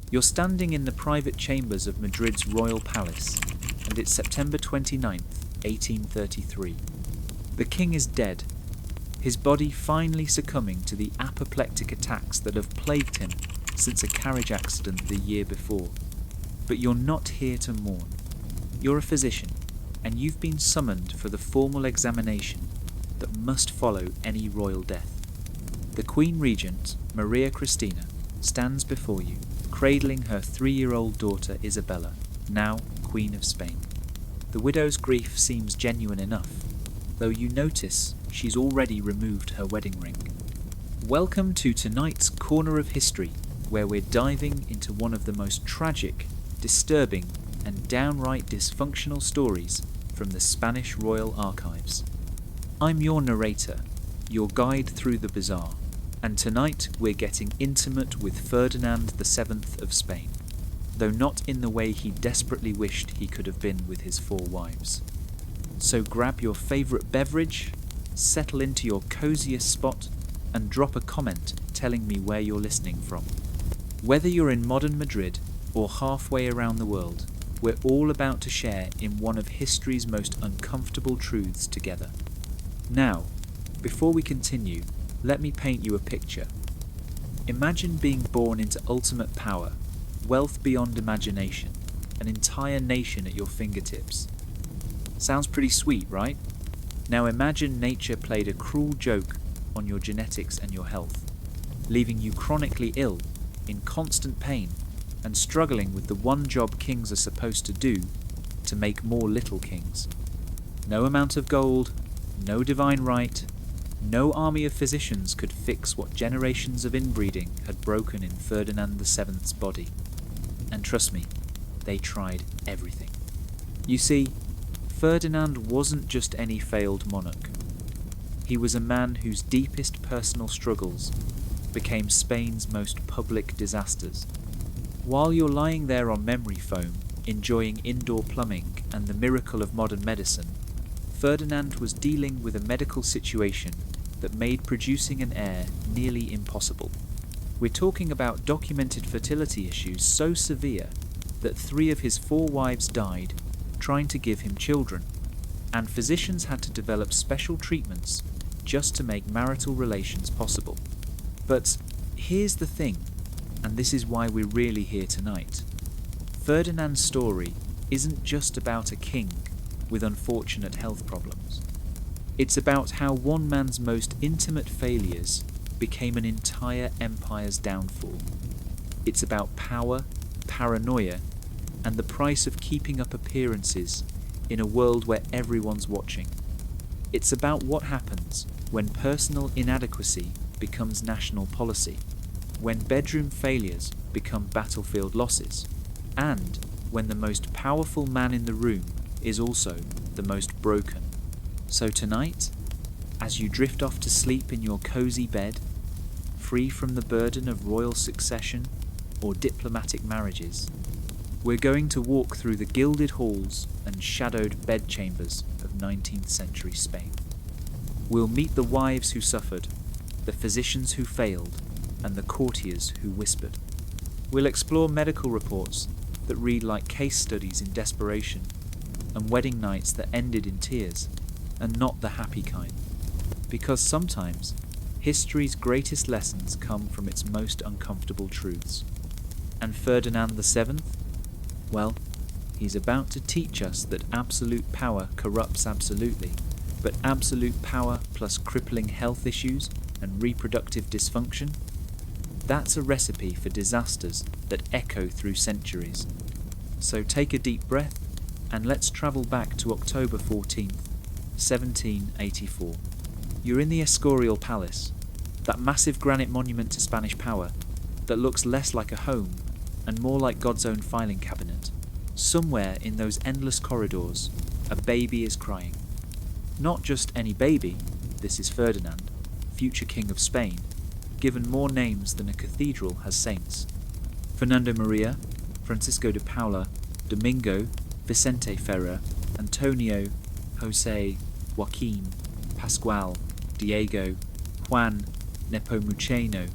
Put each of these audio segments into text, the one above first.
You're standing in the private chambers of Madrid's royal palace, and it's September 29th, 1833. The king is dead, his body finally succumbing to the apoplectic attacks that have plagued him since a carriage accident the year before. But you're not here to mourn. You're a physician, and you've been summoned for the formal examination that must follow any royal death. The Queen Regent, Maria Cristina, stands before you, cradling her 3-year-old daughter Isabella, now Queen of Spain. The widow's grief seems genuine enough, though you notice she's already removed her wedding ring. Welcome to tonight's Corner of History, where we're diving into one of the most tragic, disturbing, and downright dysfunctional stories from the Spanish royal archives. I'm your narrator, your guide through the bizarre, and tonight we're getting intimate with Ferdinand VII of Spain, though not in the way he desperately wished he could have been with his 4 wives. So grab your favourite beverage, settle into your coziest spot, and drop a comment telling me where you're listening from. Whether you're in modern Madrid or halfway around the world, we're all about to share in one of history's most uncomfortable truths together. Now, before we continue, let me paint you a picture. Imagine being born into ultimate power, wealth beyond imagination, an entire nation at your fingertips. Sounds pretty sweet, right? Now imagine nature played a cruel joke on your genetics and your health, leaving you chronically ill, in constant pain, and struggling with the one job kings are supposed to do, to make more little kings. No amount of gold, no divine right, no army of physicians could fix what generations of inbreeding had broken in Ferdinand VII's body. And trust me, they tried everything. You see, Ferdinand wasn't just any failed monarch. He was a man whose deepest personal struggles became Spain's most public disasters. While you're lying there on memory foam, enjoying indoor plumbing and the miracle of modern medicine, Ferdinand was dealing with a medical situation that made producing an heir nearly impossible. We're talking about documented fertility issues so severe that 3 of his 4 wives died trying to give him children, and physicians had to develop special treatments just to make marital relations possible. But here's the thing, and this is why we're really here tonight. Ferdinand's story isn't just about a king with unfortunate health problems. It's about how one man's most intimate failures became an entire empire's downfall. It's about power, paranoia, and the price of keeping up appearances in a world where everyone's watching. It's about what happens when personal inadequacy becomes national policy, when bedroom failures become battlefield losses, and when the most powerful man in the room is also the most broken. So tonight, as you drift off to sleep in your cozy bed, free from the burden of royal succession or diplomatic marriages, we're going to walk through the gilded halls and shadowed bedchambers of 19th century Spain. We'll meet the wives who suffered, the physicians who failed, and the courtiers who whispered. We'll explore medical reports that read like case studies in desperation, and wedding nights that ended in tears, and not the happy kind. Because sometimes, history's greatest lessons come from its most uncomfortable truths. And Ferdinand VII? Well, he's about to teach us that absolute power corrupts absolutely, but absolute power plus crippling health issues and reproductive dysfunction? That's a recipe for disasters that echo through centuries. So take a deep breath and let's travel back to October 14th, 1784. You're in the Escorial Palace, that massive granite monument to Spanish power that looks less like a home and more like God's own filing cabinet. Somewhere in those endless corridors, a baby is crying. Not just any baby, this is Ferdinand, future King of Spain, given more names than a cathedral has saints. Fernando Maria, Francisco de Paula, Domingo, Vicente Ferrer, Antonio, Jose, Joaquin, Pascual, Diego, Juan, Nepomuceno,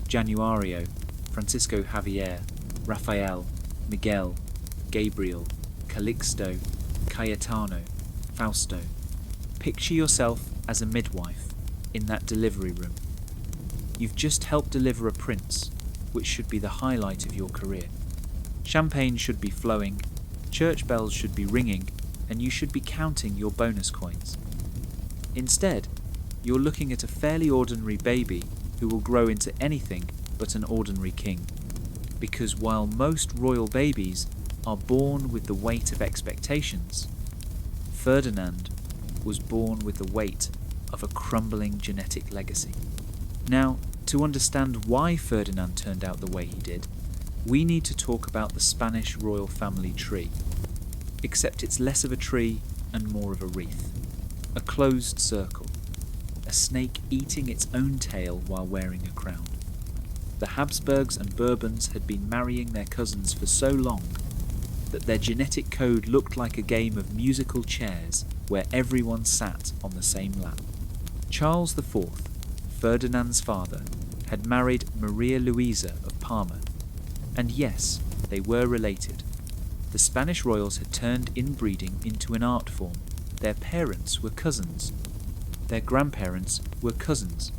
Januario, Francisco Javier, Raphael, Miguel, Gabriel, Calixto, Cayetano, Fausto. Picture yourself as a midwife in that delivery room. You've just helped deliver a prince, which should be the highlight of your career. Champagne should be flowing, church bells should be ringing, and you should be counting your bonus coins. Instead, you're looking at a fairly ordinary baby who will grow into anything but an ordinary king. Because while most royal babies are born with the weight of expectations, Ferdinand was born with the weight of a crumbling genetic legacy. Now, to understand why Ferdinand turned out the way he did, we need to talk about the Spanish royal family tree. Except it's less of a tree and more of a wreath. A closed circle. A snake eating its own tail while wearing a crown. The Habsburgs and Bourbons had been marrying their cousins for so long that their genetic code looked like a game of musical chairs where everyone sat on the same lap. Charles IV, Ferdinand's father, had married Maria Luisa of Parma, and yes, they were related. The Spanish royals had turned inbreeding into an art form. Their parents were cousins. Their grandparents were cousins.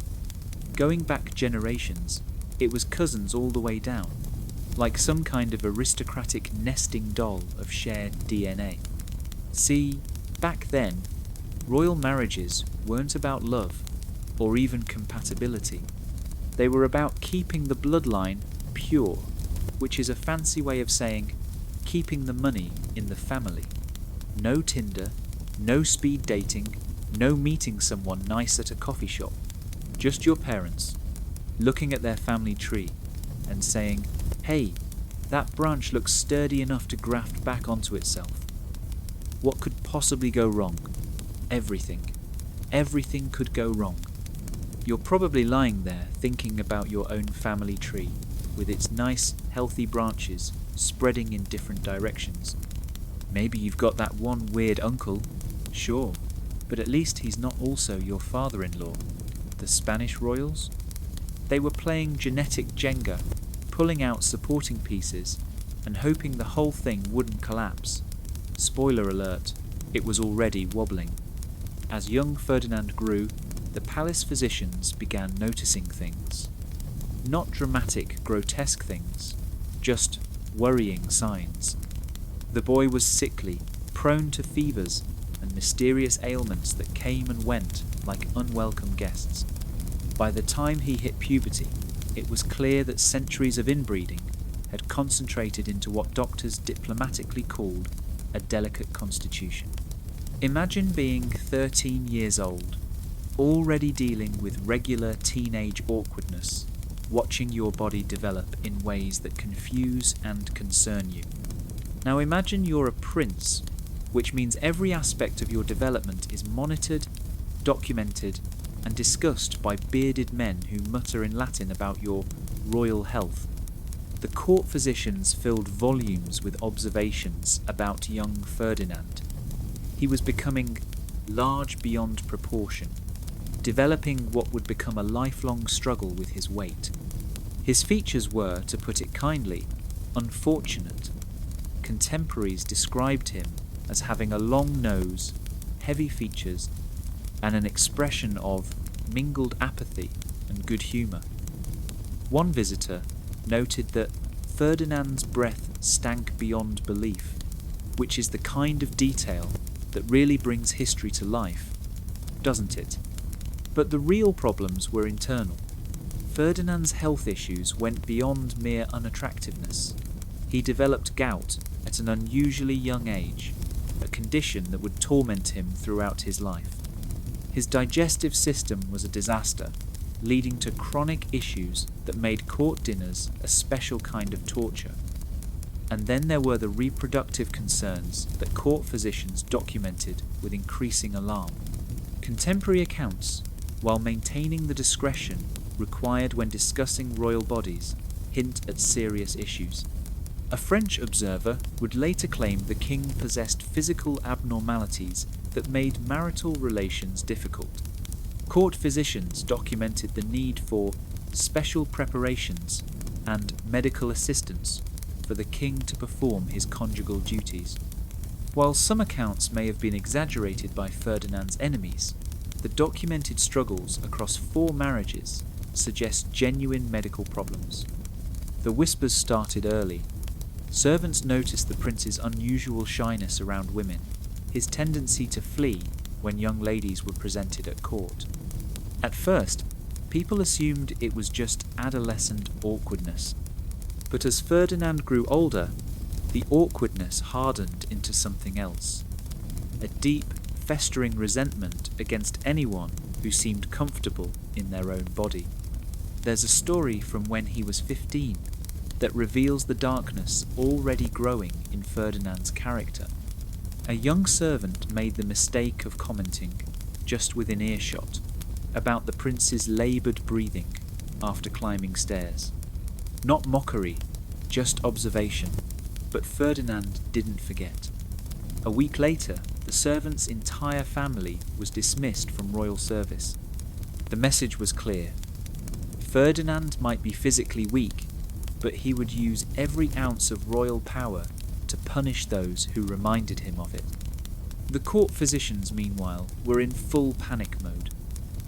Going back generations, it was cousins all the way down, like some kind of aristocratic nesting doll of shared DNA. See, back then, royal marriages weren't about love, or even compatibility. They were about keeping the bloodline pure, which is a fancy way of saying keeping the money in the family. No Tinder, no speed dating, no meeting someone nice at a coffee shop. Just your parents, looking at their family tree and saying, hey, that branch looks sturdy enough to graft back onto itself. What could possibly go wrong? Everything. Everything could go wrong. You're probably lying there thinking about your own family tree, with its nice, healthy branches spreading in different directions. Maybe you've got that one weird uncle, sure, but at least he's not also your father-in-law. The Spanish royals? They were playing genetic Jenga, pulling out supporting pieces and hoping the whole thing wouldn't collapse. Spoiler alert, it was already wobbling. As young Ferdinand grew, the palace physicians began noticing things. Not dramatic, grotesque things, just worrying signs. The boy was sickly, prone to fevers and mysterious ailments that came and went like unwelcome guests. By the time he hit puberty, it was clear that centuries of inbreeding had concentrated into what doctors diplomatically called a delicate constitution. Imagine being 13 years old, already dealing with regular teenage awkwardness, watching your body develop in ways that confuse and concern you. Now imagine you're a prince, which means every aspect of your development is monitored, documented, and discussed by bearded men who mutter in Latin about your royal health. The court physicians filled volumes with observations about young Ferdinand. He was becoming large beyond proportion, developing what would become a lifelong struggle with his weight. His features were, to put it kindly, unfortunate. Contemporaries described him as having a long nose, heavy features, and an expression of mingled apathy and good humour. One visitor noted that Ferdinand's breath stank beyond belief, which is the kind of detail that really brings history to life, doesn't it? But the real problems were internal. Ferdinand's health issues went beyond mere unattractiveness. He developed gout at an unusually young age, a condition that would torment him throughout his life. His digestive system was a disaster, leading to chronic issues that made court dinners a special kind of torture. And then there were the reproductive concerns that court physicians documented with increasing alarm. Contemporary accounts, while maintaining the discretion required when discussing royal bodies, hint at serious issues. A French observer would later claim the king possessed physical abnormalities that made marital relations difficult. Court physicians documented the need for special preparations and medical assistance for the king to perform his conjugal duties. While some accounts may have been exaggerated by Ferdinand's enemies, the documented struggles across 4 marriages suggest genuine medical problems. The whispers started early. Servants noticed the prince's unusual shyness around women, his tendency to flee when young ladies were presented at court. At first, people assumed it was just adolescent awkwardness. But as Ferdinand grew older, the awkwardness hardened into something else. A deep, festering resentment against anyone who seemed comfortable in their own body. There's a story from when he was 15 that reveals the darkness already growing in Ferdinand's character. A young servant made the mistake of commenting, just within earshot, about the prince's laboured breathing after climbing stairs. Not mockery, just observation, but Ferdinand didn't forget. A week later, the servant's entire family was dismissed from royal service. The message was clear. Ferdinand might be physically weak, but he would use every ounce of royal power to punish those who reminded him of it. The court physicians, meanwhile, were in full panic mode.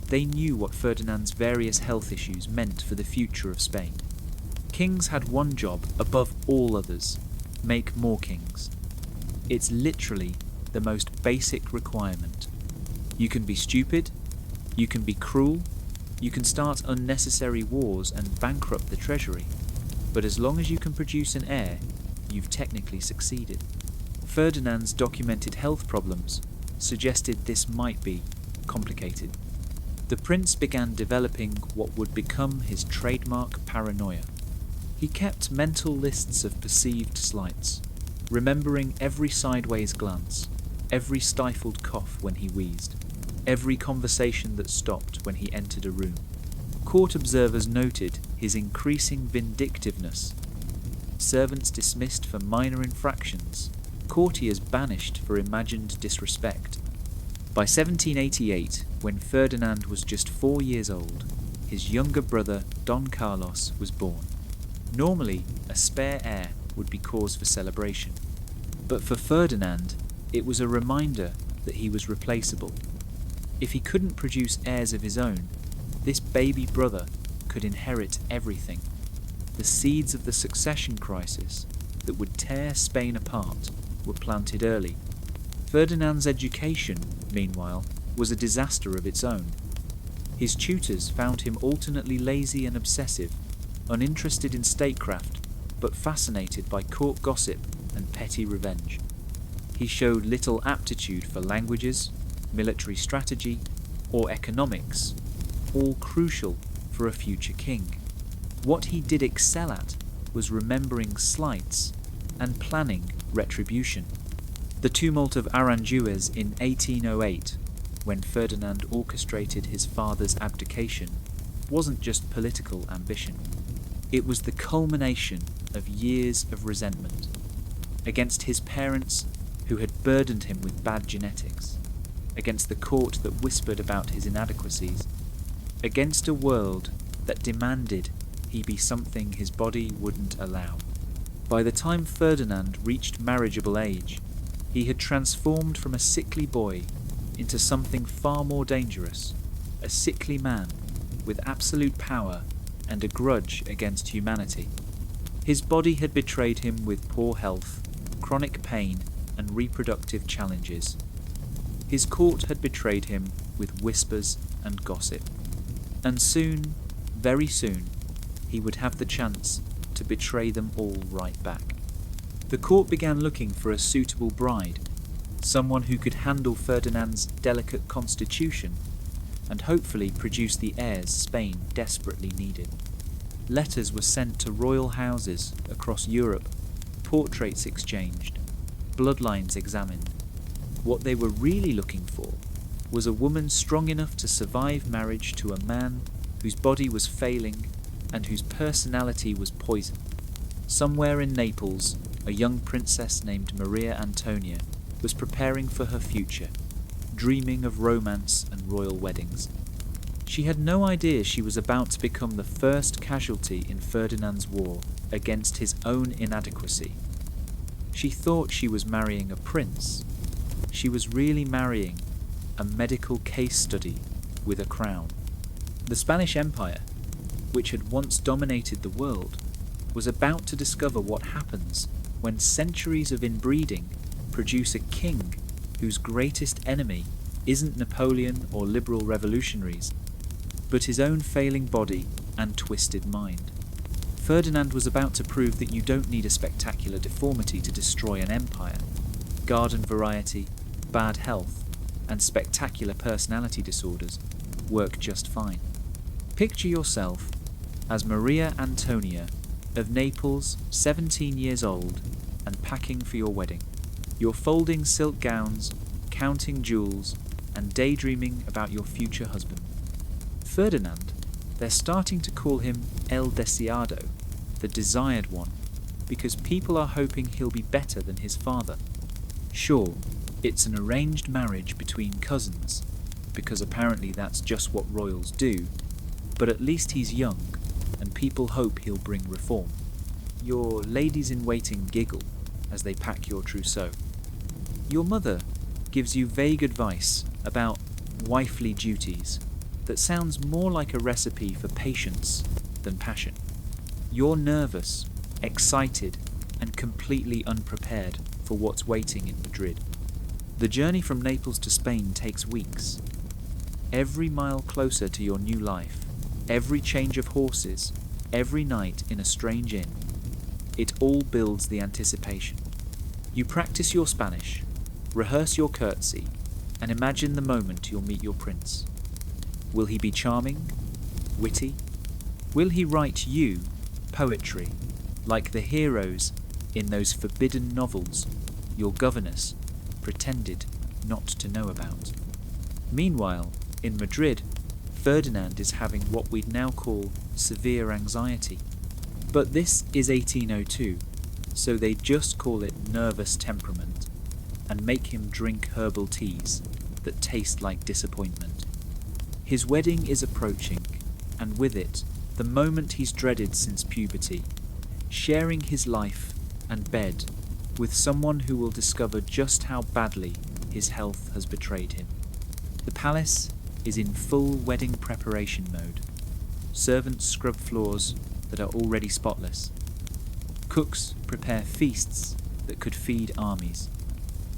They knew what Ferdinand's various health issues meant for the future of Spain. Kings had one job above all others: make more kings. It's literally the most basic requirement. You can be stupid, you can be cruel, you can start unnecessary wars and bankrupt the treasury, but as long as you can produce an heir, you've technically succeeded. Ferdinand's documented health problems suggested this might be complicated. The prince began developing what would become his trademark paranoia. He kept mental lists of perceived slights, remembering every sideways glance, every stifled cough when he wheezed, every conversation that stopped when he entered a room. Court observers noted his increasing vindictiveness. Servants dismissed for minor infractions, courtiers banished for imagined disrespect. By 1788, when Ferdinand was just 4 years old, his younger brother Don Carlos was born. Normally, a spare heir would be cause for celebration, but for Ferdinand, it was a reminder that he was replaceable. If he couldn't produce heirs of his own, this baby brother could inherit everything. The seeds of the succession crisis that would tear Spain apart were planted early. Ferdinand's education, meanwhile, was a disaster of its own. His tutors found him alternately lazy and obsessive, uninterested in statecraft, but fascinated by court gossip and petty revenge. He showed little aptitude for languages, military strategy, or economics, all crucial for a future king. What he did excel at was remembering slights and planning retribution. The tumult of Aranjuez in 1808, when Ferdinand orchestrated his father's abdication, wasn't just political ambition. It was the culmination of years of resentment against his parents who had burdened him with bad genetics, against the court that whispered about his inadequacies, against a world that demanded he be something his body wouldn't allow. By the time Ferdinand reached marriageable age, he had transformed from a sickly boy into something far more dangerous, a sickly man with absolute power and a grudge against humanity. His body had betrayed him with poor health, chronic pain, and reproductive challenges. His court had betrayed him with whispers and gossip. And soon, very soon, he would have the chance to betray them all right back. The court began looking for a suitable bride, someone who could handle Ferdinand's delicate constitution and hopefully produce the heirs Spain desperately needed. Letters were sent to royal houses across Europe, portraits exchanged, bloodlines examined. What they were really looking for was a woman strong enough to survive marriage to a man whose body was failing and whose personality was poison. Somewhere in Naples, a young princess named Maria Antonia was preparing for her future, dreaming of romance and royal weddings. She had no idea she was about to become the first casualty in Ferdinand's war, against his own inadequacy. She thought she was marrying a prince. She was really marrying a medical case study with a crown. The Spanish Empire, which had once dominated the world, was about to discover what happens when centuries of inbreeding produce a king whose greatest enemy isn't Napoleon or liberal revolutionaries, but his own failing body and twisted mind. Ferdinand was about to prove that you don't need a spectacular deformity to destroy an empire. Garden variety, bad health, and spectacular personality disorders work just fine. Picture yourself as Maria Antonia of Naples, 17 years old, and packing for your wedding. You're folding silk gowns, counting jewels, and daydreaming about your future husband. Ferdinand, they're starting to call him El Deseado, the desired one, because people are hoping he'll be better than his father. Sure, it's an arranged marriage between cousins, because apparently that's just what royals do, but at least he's young, and people hope he'll bring reform. Your ladies-in-waiting giggle as they pack your trousseau. Your mother gives you vague advice about wifely duties that sounds more like a recipe for patience than passion. You're nervous, excited, and completely unprepared for what's waiting in Madrid. The journey from Naples to Spain takes weeks. Every mile closer to your new life, every change of horses, every night in a strange inn, it all builds the anticipation. You practice your Spanish, rehearse your curtsy, and imagine the moment you'll meet your prince. Will he be charming? Witty? Will he write you poetry, like the heroes in those forbidden novels your governess pretended not to know about? Meanwhile, in Madrid, Ferdinand is having what we'd now call severe anxiety. But this is 1802, so they just call it nervous temperament and make him drink herbal teas that taste like disappointment. His wedding is approaching, and with it, the moment he's dreaded since puberty, sharing his life and bed with someone who will discover just how badly his health has betrayed him. The palace is in full wedding preparation mode. Servants scrub floors that are already spotless. Cooks prepare feasts that could feed armies.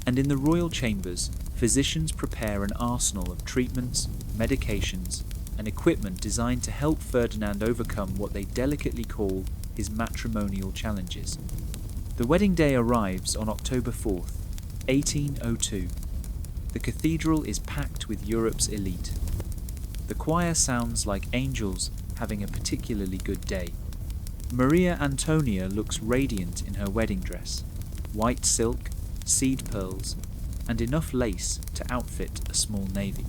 And in the royal chambers, physicians prepare an arsenal of treatments, medications, and equipment designed to help Ferdinand overcome what they delicately call his matrimonial challenges. The wedding day arrives on October 4th, 1802. The cathedral is packed with Europe's elite. The choir sounds like angels having a particularly good day. Maria Antonia looks radiant in her wedding dress, white silk, seed pearls, and enough lace to outfit a small navy.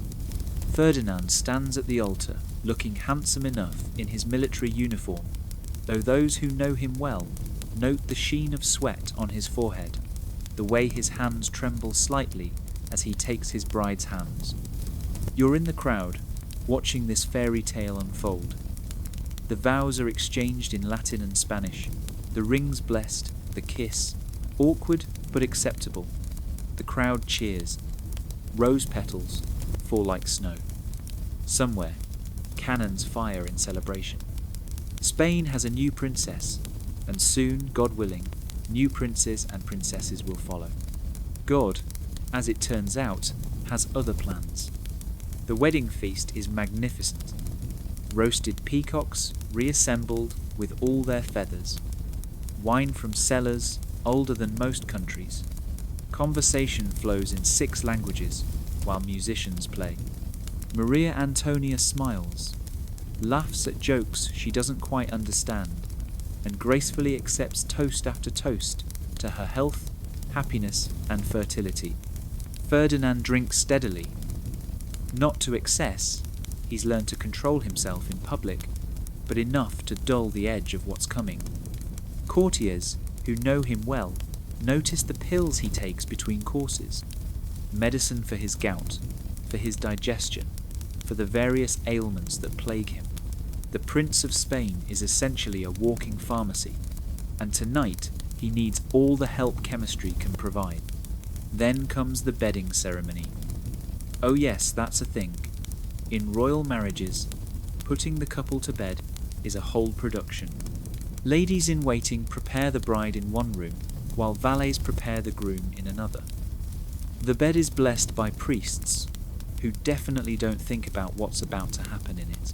Ferdinand stands at the altar, looking handsome enough in his military uniform, though those who know him well note the sheen of sweat on his forehead, the way his hands tremble slightly as he takes his bride's hands. You're in the crowd, watching this fairy tale unfold. The vows are exchanged in Latin and Spanish, the rings blessed, the kiss, awkward but acceptable. The crowd cheers. Rose petals fall like snow. Somewhere, cannons fire in celebration. Spain has a new princess, and soon, God willing, new princes and princesses will follow. God, as it turns out, has other plans. The wedding feast is magnificent. Roasted peacocks reassembled with all their feathers. Wine from cellars older than most countries. Conversation flows in 6 languages while musicians play. Maria Antonia smiles, laughs at jokes she doesn't quite understand, and gracefully accepts toast after toast to her health, happiness, and fertility. Ferdinand drinks steadily. Not to excess, he's learned to control himself in public, but enough to dull the edge of what's coming. Courtiers, who know him well, notice the pills he takes between courses. Medicine for his gout, for his digestion, for the various ailments that plague him. The Prince of Spain is essentially a walking pharmacy, and tonight he needs all the help chemistry can provide. Then comes the bedding ceremony. Oh yes, that's a thing. In royal marriages, putting the couple to bed is a whole production. Ladies in waiting prepare the bride in one room, while valets prepare the groom in another. The bed is blessed by priests, who definitely don't think about what's about to happen in it.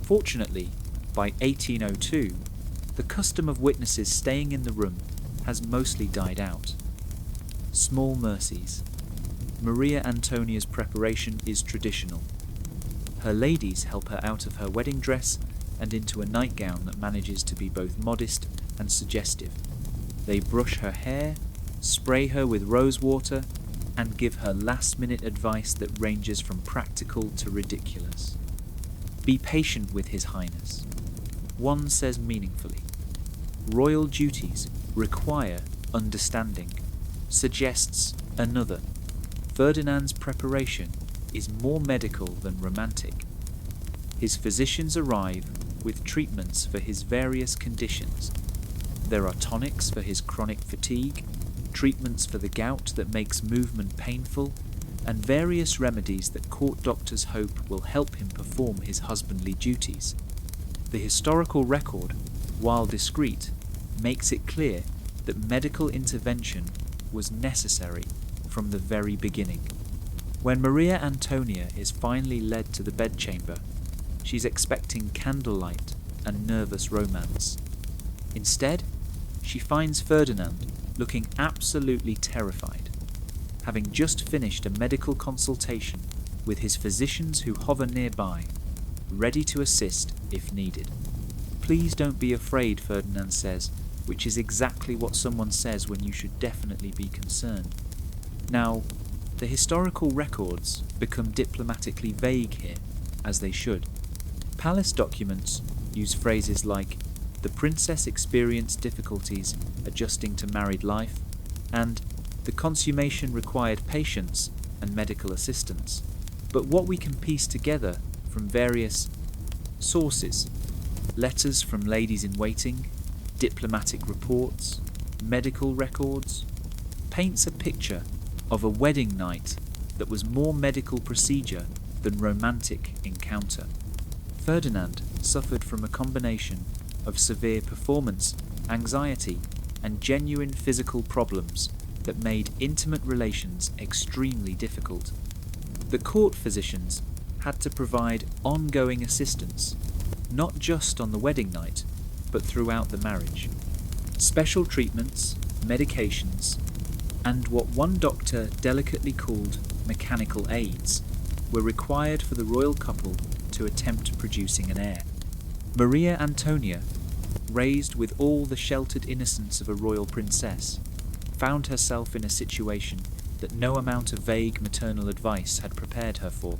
Fortunately, by 1802, the custom of witnesses staying in the room has mostly died out. Small mercies. Maria Antonia's preparation is traditional. Her ladies help her out of her wedding dress and into a nightgown that manages to be both modest and suggestive. They brush her hair, spray her with rose water, and give her last-minute advice that ranges from practical to ridiculous. Be patient with His Highness. One says meaningfully. Royal duties require understanding, suggests another. Ferdinand's preparation is more medical than romantic. His physicians arrive with treatments for his various conditions. There are tonics for his chronic fatigue, treatments for the gout that makes movement painful, and various remedies that court doctors hope will help him perform his husbandly duties. The historical record, while discreet, makes it clear that medical intervention was necessary from the very beginning. When Maria Antonia is finally led to the bedchamber, she's expecting candlelight and nervous romance. Instead, she finds Ferdinand looking absolutely terrified, having just finished a medical consultation with his physicians who hover nearby, ready to assist if needed. Please don't be afraid, Ferdinand says, which is exactly what someone says when you should definitely be concerned. Now, the historical records become diplomatically vague here, as they should. Palace documents use phrases like, "The princess experienced difficulties adjusting to married life," and "The consummation required patience and medical assistance." But what we can piece together from various sources, letters from ladies in waiting, diplomatic reports, medical records, paints a picture of a wedding night that was more medical procedure than romantic encounter. Ferdinand suffered from a combination of severe performance, anxiety, and genuine physical problems that made intimate relations extremely difficult. The court physicians had to provide ongoing assistance, not just on the wedding night, but throughout the marriage. Special treatments, medications, and what one doctor delicately called mechanical aids were required for the royal couple to attempt producing an heir. Maria Antonia, raised with all the sheltered innocence of a royal princess, found herself in a situation that no amount of vague maternal advice had prepared her for.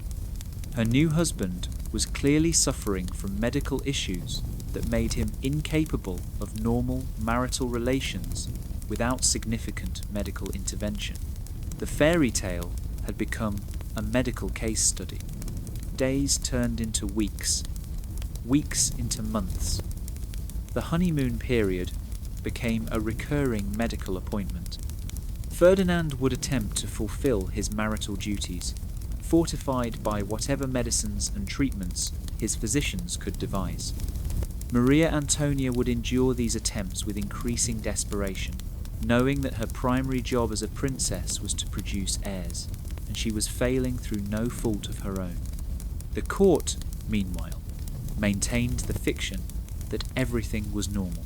Her new husband was clearly suffering from medical issues that made him incapable of normal marital relations without significant medical intervention. The fairy tale had become a medical case study. Days turned into weeks, weeks into months. The honeymoon period became a recurring medical appointment. Ferdinand would attempt to fulfill his marital duties, fortified by whatever medicines and treatments his physicians could devise. Maria Antonia would endure these attempts with increasing desperation, knowing that her primary job as a princess was to produce heirs, and she was failing through no fault of her own. The court, meanwhile, maintained the fiction that everything was normal.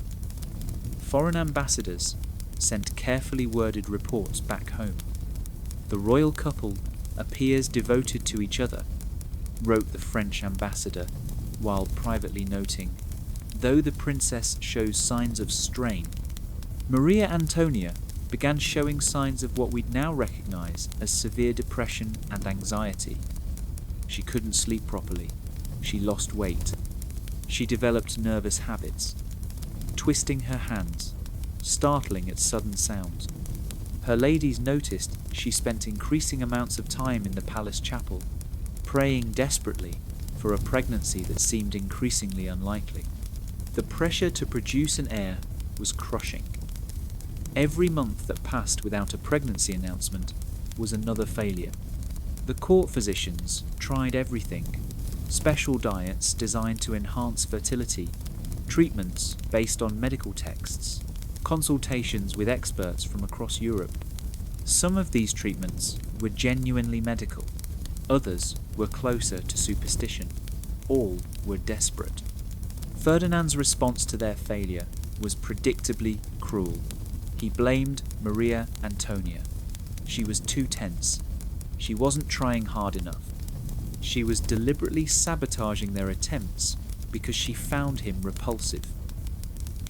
Foreign ambassadors sent carefully worded reports back home. The royal couple appears devoted to each other, wrote the French ambassador, while privately noting, though the princess shows signs of strain, Maria Antonia began showing signs of what we'd now recognize as severe depression and anxiety. She couldn't sleep properly. She lost weight. She developed nervous habits, twisting her hands, startling at sudden sounds. Her ladies noticed she spent increasing amounts of time in the palace chapel, praying desperately for a pregnancy that seemed increasingly unlikely. The pressure to produce an heir was crushing. Every month that passed without a pregnancy announcement was another failure. The court physicians tried everything: special diets designed to enhance fertility, treatments based on medical texts, consultations with experts from across Europe. Some of these treatments were genuinely medical, others were closer to superstition. All were desperate. Ferdinand's response to their failure was predictably cruel. He blamed Maria Antonia. She was too tense. She wasn't trying hard enough. She was deliberately sabotaging their attempts because she found him repulsive.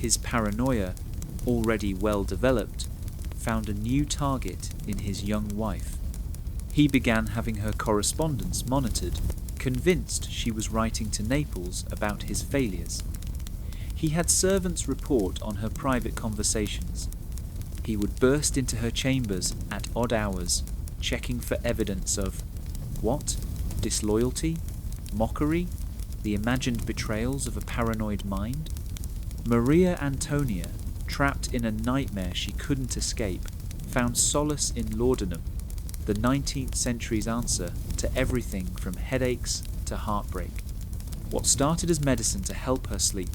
His paranoia, already well developed, found a new target in his young wife. He began having her correspondence monitored, convinced she was writing to Naples about his failures. He had servants report on her private conversations. He would burst into her chambers at odd hours, checking for evidence of what? Disloyalty? Mockery? The imagined betrayals of a paranoid mind? Maria Antonia, trapped in a nightmare she couldn't escape, found solace in laudanum, the 19th century's answer to everything from headaches to heartbreak. What started as medicine to help her sleep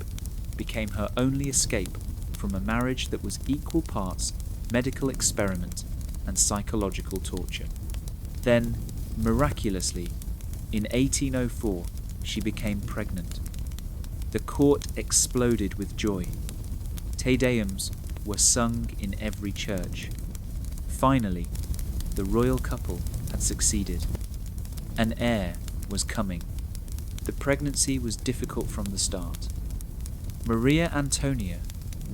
became her only escape from a marriage that was equal parts medical experiment and psychological torture. Then, miraculously, in 1804, she became pregnant. The court exploded with joy. Te Deums were sung in every church. Finally, the royal couple had succeeded. An heir was coming. The pregnancy was difficult from the start. Maria Antonia,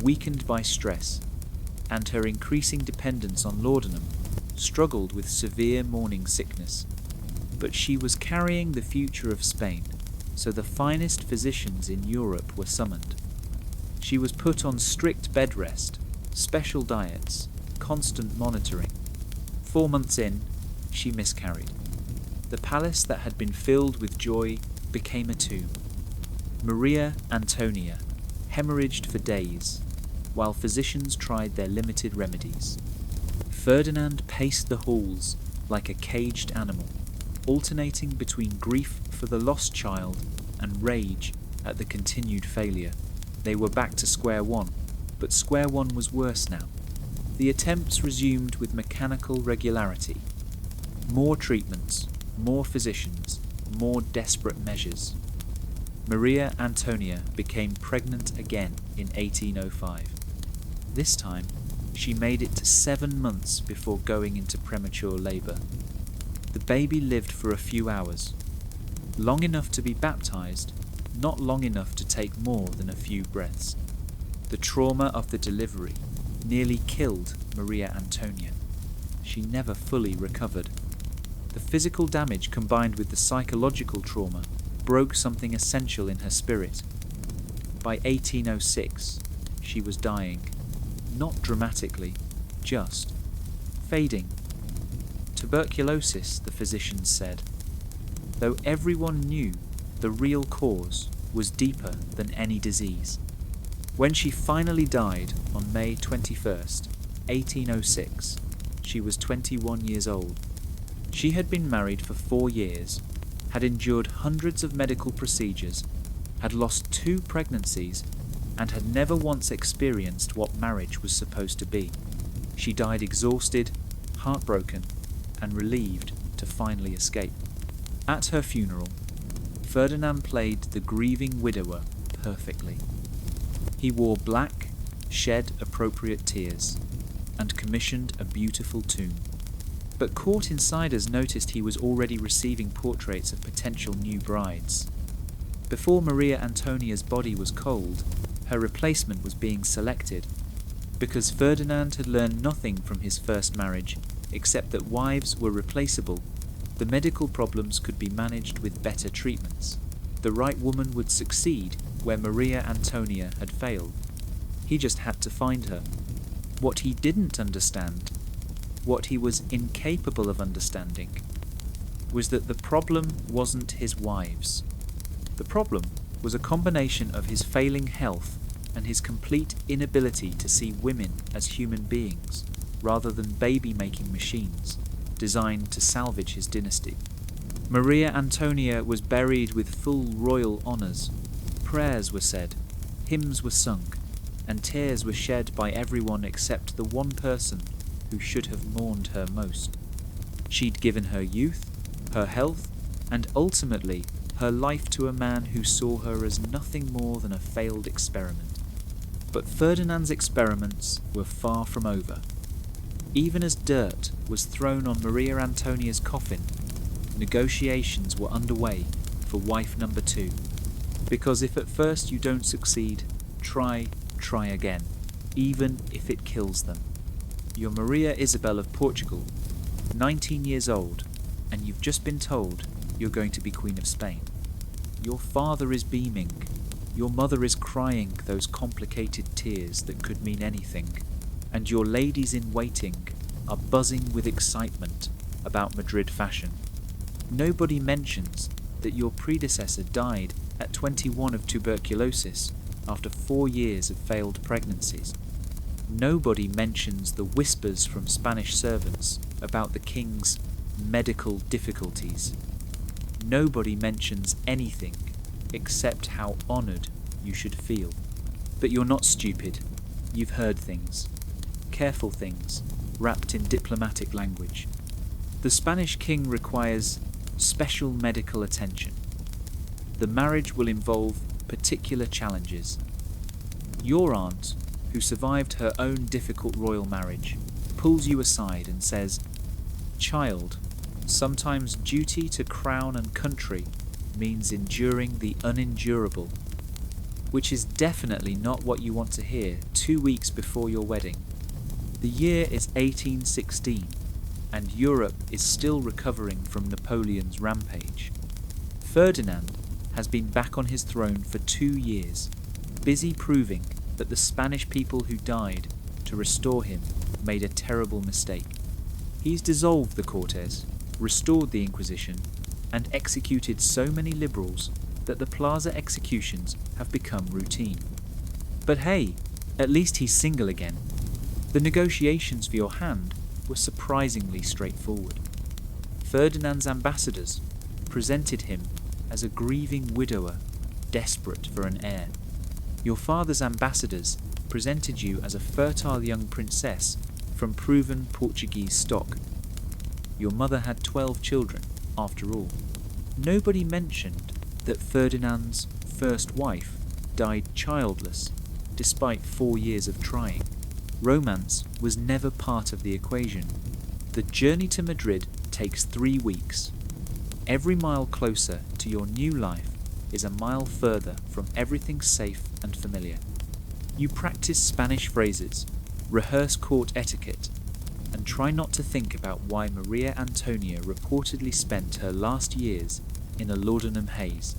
weakened by stress and her increasing dependence on laudanum, struggled with severe morning sickness. But she was carrying the future of Spain, so the finest physicians in Europe were summoned. She was put on strict bed rest, special diets, constant monitoring. 4 months in, she miscarried. The palace that had been filled with joy became a tomb. Maria Antonia hemorrhaged for days, while physicians tried their limited remedies. Ferdinand paced the halls like a caged animal, alternating between grief for the lost child and rage at the continued failure. They were back to square one, but square one was worse now. The attempts resumed with mechanical regularity. More treatments, more physicians, more desperate measures. Maria Antonia became pregnant again in 1805. This time, she made it to 7 months before going into premature labour. The baby lived for a few hours, long enough to be baptized, not long enough to take more than a few breaths. The trauma of the delivery nearly killed Maria Antonia. She never fully recovered. The physical damage combined with the psychological trauma broke something essential in her spirit. By 1806, she was dying. Not dramatically, just fading. Tuberculosis, the physicians said, though everyone knew the real cause was deeper than any disease. When she finally died on May 21st, 1806, she was 21 years old. She had been married for 4 years, had endured hundreds of medical procedures, had lost 2 pregnancies, and had never once experienced what marriage was supposed to be. She died exhausted, heartbroken, and relieved to finally escape. At her funeral, Ferdinand played the grieving widower perfectly. He wore black, shed appropriate tears, and commissioned a beautiful tomb. But court insiders noticed he was already receiving portraits of potential new brides. Before Maria Antonia's body was cold, her replacement was being selected. Because Ferdinand had learned nothing from his first marriage, except that wives were replaceable, the medical problems could be managed with better treatments. The right woman would succeed where Maria Antonia had failed. He just had to find her. What he didn't understand, what he was incapable of understanding, was that the problem wasn't his wives. The problem was a combination of his failing health and his complete inability to see women as human beings rather than baby-making machines designed to salvage his dynasty. Maria Antonia was buried with full royal honours. Prayers were said, hymns were sung, and tears were shed by everyone except the one person who should have mourned her most. She'd given her youth, her health, and ultimately her life to a man who saw her as nothing more than a failed experiment. But Ferdinand's experiments were far from over. Even as dirt was thrown on Maria Antonia's coffin, negotiations were underway for wife number 2. Because if at first you don't succeed, try again, even if it kills them. You're Maria Isabel of Portugal, 19 years old, and you've just been told you're going to be Queen of Spain. Your father is beaming. Your mother is crying those complicated tears that could mean anything. And your ladies in waiting are buzzing with excitement about Madrid fashion. Nobody mentions that your predecessor died at 21 of tuberculosis after 4 years of failed pregnancies. Nobody mentions the whispers from Spanish servants about the king's medical difficulties. Nobody mentions anything except how honoured you should feel. But you're not stupid. You've heard things. Careful things, wrapped in diplomatic language. The Spanish king requires special medical attention. The marriage will involve particular challenges. Your aunt, who survived her own difficult royal marriage, pulls you aside and says, "Child, sometimes duty to crown and country means enduring the unendurable," which is definitely not what you want to hear 2 weeks before your wedding. The year is 1816, and Europe is still recovering from Napoleon's rampage. Ferdinand has been back on his throne for 2 years, busy proving that the Spanish people who died to restore him made a terrible mistake. He's dissolved the Cortes, restored the Inquisition, and executed so many liberals that the plaza executions have become routine. But hey, at least he's single again. The negotiations for your hand were surprisingly straightforward. Ferdinand's ambassadors presented him as a grieving widower, desperate for an heir. Your father's ambassadors presented you as a fertile young princess from proven Portuguese stock. Your mother had 12 children, after all. Nobody mentioned that Ferdinand's first wife died childless, despite 4 years of trying. Romance was never part of the equation. The journey to Madrid takes 3 weeks. Every mile closer to your new life is a mile further from everything safe and familiar. You practice Spanish phrases, rehearse court etiquette, and try not to think about why Maria Antonia reportedly spent her last years in a laudanum haze.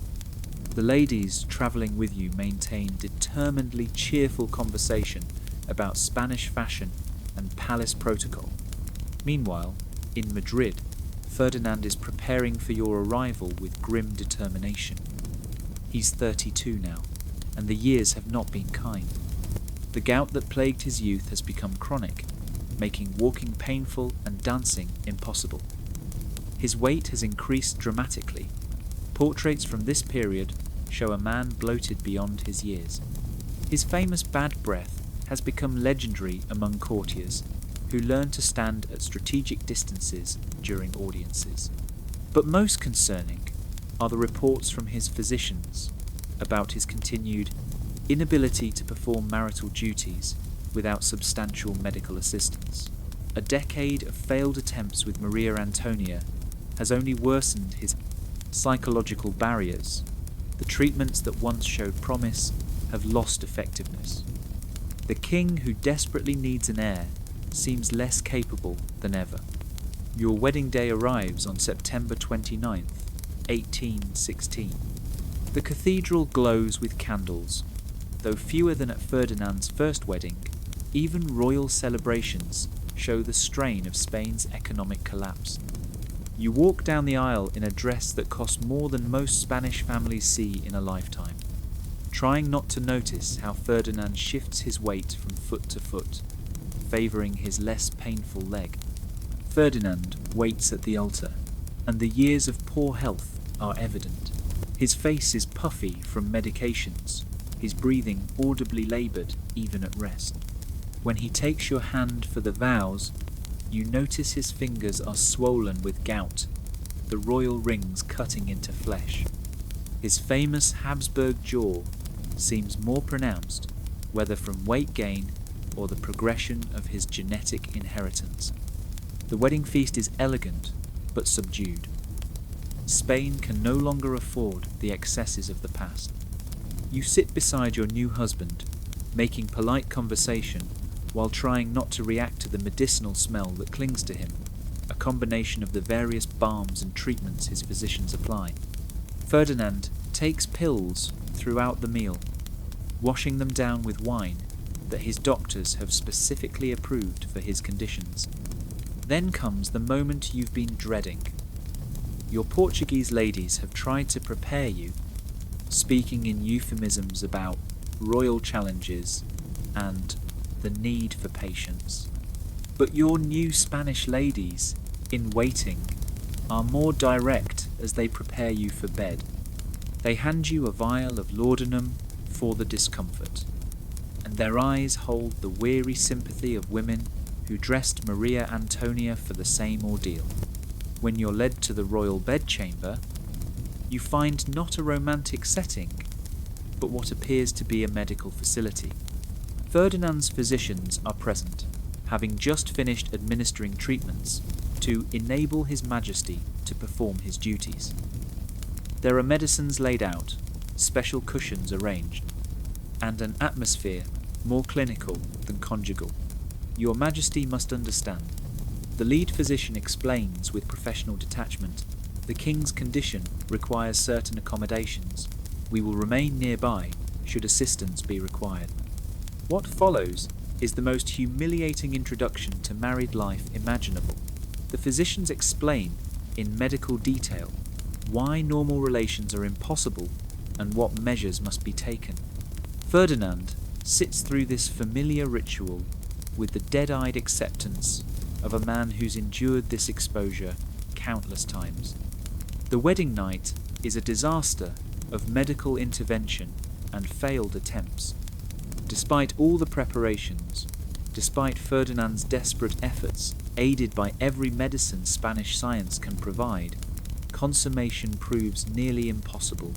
The ladies travelling with you maintain determinedly cheerful conversation about Spanish fashion and palace protocol. Meanwhile, in Madrid, Ferdinand is preparing for your arrival with grim determination. He's 32 now, and the years have not been kind. The gout that plagued his youth has become chronic, making walking painful and dancing impossible. His weight has increased dramatically. Portraits from this period show a man bloated beyond his years. His famous bad breath has become legendary among courtiers, who learn to stand at strategic distances during audiences. But most concerning are the reports from his physicians about his continued inability to perform marital duties without substantial medical assistance. A decade of failed attempts with Maria Antonia has only worsened his psychological barriers. The treatments that once showed promise have lost effectiveness. The king who desperately needs an heir seems less capable than ever. Your wedding day arrives on September 29th, 1816. The cathedral glows with candles. Though fewer than at Ferdinand's first wedding, even royal celebrations show the strain of Spain's economic collapse. You walk down the aisle in a dress that cost more than most Spanish families see in a lifetime. trying not to notice how Ferdinand shifts his weight from foot to foot, favouring his less painful leg. Ferdinand waits at the altar, and the years of poor health are evident. His face is puffy from medications, his breathing audibly laboured even at rest. When he takes your hand for the vows, you notice his fingers are swollen with gout, the royal rings cutting into flesh. His famous Habsburg jaw seems more pronounced, whether from weight gain or the progression of his genetic inheritance. The wedding feast is elegant but subdued. Spain can no longer afford the excesses of the past. You sit beside your new husband, making polite conversation while trying not to react to the medicinal smell that clings to him, a combination of the various balms and treatments his physicians apply. Ferdinand takes pills throughout the meal, washing them down with wine that his doctors have specifically approved for his conditions. Then comes the moment you've been dreading. Your Portuguese ladies have tried to prepare you, speaking in euphemisms about royal challenges and the need for patience. But your new Spanish ladies, in waiting, are more direct as they prepare you for bed. They hand you a vial of laudanum for the discomfort, and their eyes hold the weary sympathy of women who dressed Maria Antonia for the same ordeal. When you're led to the royal bedchamber, you find not a romantic setting, but what appears to be a medical facility. Ferdinand's physicians are present, having just finished administering treatments to enable His Majesty to perform his duties. There are medicines laid out, special cushions arranged, and an atmosphere more clinical than conjugal. Your Majesty must understand. The lead physician explains with professional detachment, the King's condition requires certain accommodations. We will remain nearby should assistance be required. What follows is the most humiliating introduction to married life imaginable. The physicians explain, in medical detail, why normal relations are impossible and what measures must be taken. Ferdinand sits through this familiar ritual with the dead-eyed acceptance of a man who's endured this exposure countless times. The wedding night is a disaster of medical intervention and failed attempts. Despite all the preparations, despite Ferdinand's desperate efforts, aided by every medicine Spanish science can provide, consummation proves nearly impossible.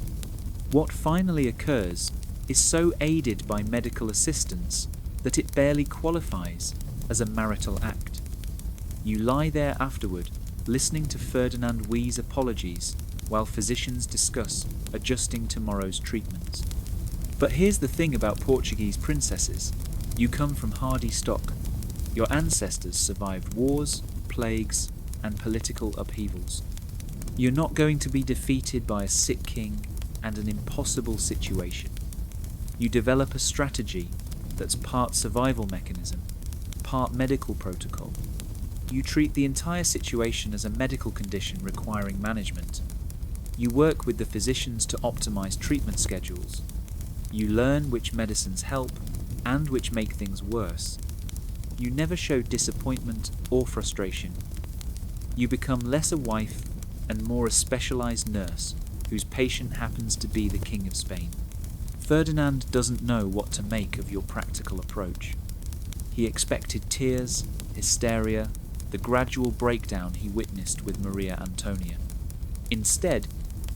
What finally occurs is so aided by medical assistance that it barely qualifies as a marital act. You lie there afterward, listening to Ferdinand wheeze apologies while physicians discuss adjusting tomorrow's treatments. But here's the thing about Portuguese princesses. You come from hardy stock. Your ancestors survived wars, plagues, and political upheavals. You're not going to be defeated by a sick king and an impossible situation. You develop a strategy that's part survival mechanism, part medical protocol. You treat the entire situation as a medical condition requiring management. You work with the physicians to optimize treatment schedules. You learn which medicines help and which make things worse. You never show disappointment or frustration. You become less a wife and more a specialized nurse whose patient happens to be the King of Spain. Ferdinand doesn't know what to make of your practical approach. He expected tears, hysteria, the gradual breakdown he witnessed with Maria Antonia. Instead,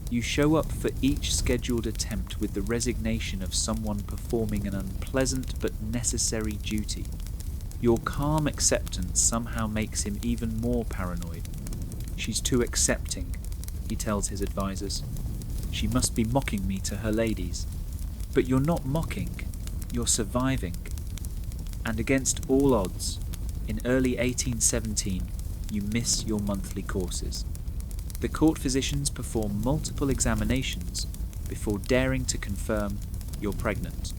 you show up for each scheduled attempt with the resignation of someone performing an unpleasant but necessary duty. Your calm acceptance somehow makes him even more paranoid. She's too accepting, he tells his advisors. She must be mocking me to her ladies. But you're not mocking, you're surviving. And against all odds, in early 1817, you miss your monthly courses. The court physicians perform multiple examinations before daring to confirm you're pregnant.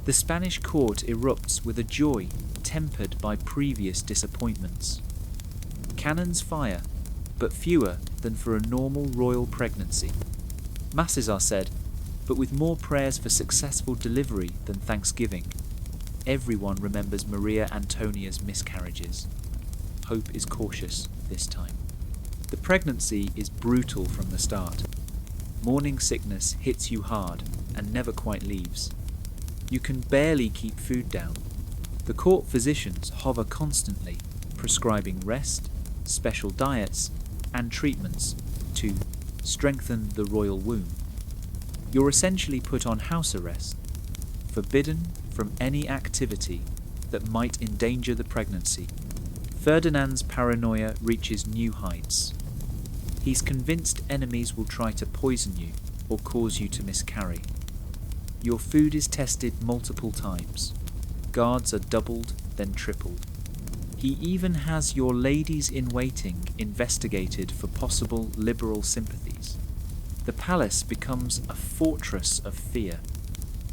The Spanish court erupts with a joy tempered by previous disappointments. Cannons fire, but fewer than for a normal royal pregnancy. Masses are said, but with more prayers for successful delivery than thanksgiving. Everyone remembers Maria Antonia's miscarriages. Hope is cautious this time. The pregnancy is brutal from the start. Morning sickness hits you hard and never quite leaves. You can barely keep food down. The court physicians hover constantly, prescribing rest, special diets, and treatments to strengthen the royal womb. You're essentially put on house arrest, forbidden from any activity that might endanger the pregnancy. Ferdinand's paranoia reaches new heights. He's convinced enemies will try to poison you or cause you to miscarry. Your food is tested multiple times. Guards are doubled, then tripled. He even has your ladies-in-waiting investigated for possible liberal sympathies. The palace becomes a fortress of fear.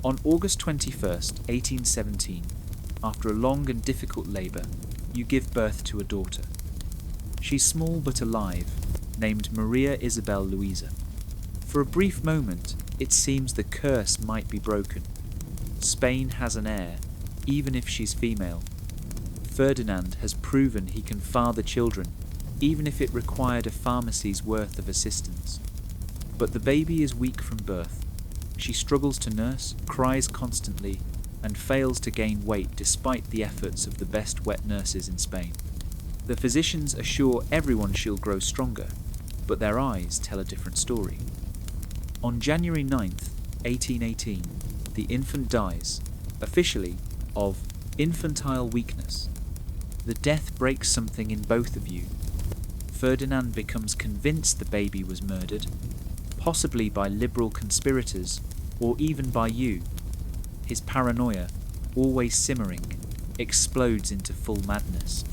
On August 21st, 1817, after a long and difficult labour, you give birth to a daughter. She's small but alive, named Maria Isabel Louisa. For a brief moment, it seems the curse might be broken. Spain has an heir, even if she's female. Ferdinand has proven he can father children, even if it required a pharmacy's worth of assistance. But the baby is weak from birth. She struggles to nurse, cries constantly, and fails to gain weight despite the efforts of the best wet nurses in Spain. The physicians assure everyone she'll grow stronger, but their eyes tell a different story. On January 9th, 1818, the infant dies, officially, of infantile weakness. The death breaks something in both of you. Ferdinand becomes convinced the baby was murdered, possibly by liberal conspirators, or even by you. His paranoia, always simmering, explodes into full madness.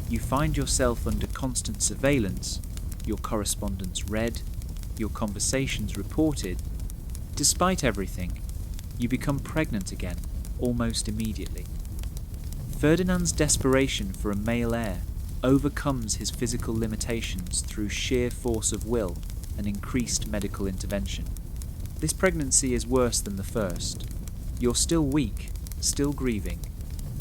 You find yourself under constant surveillance, your correspondence read, your conversations reported. Despite everything, you become pregnant again, almost immediately. Ferdinand's desperation for a male heir overcomes his physical limitations through sheer force of will and increased medical intervention. This pregnancy is worse than the first. You're still weak, still grieving,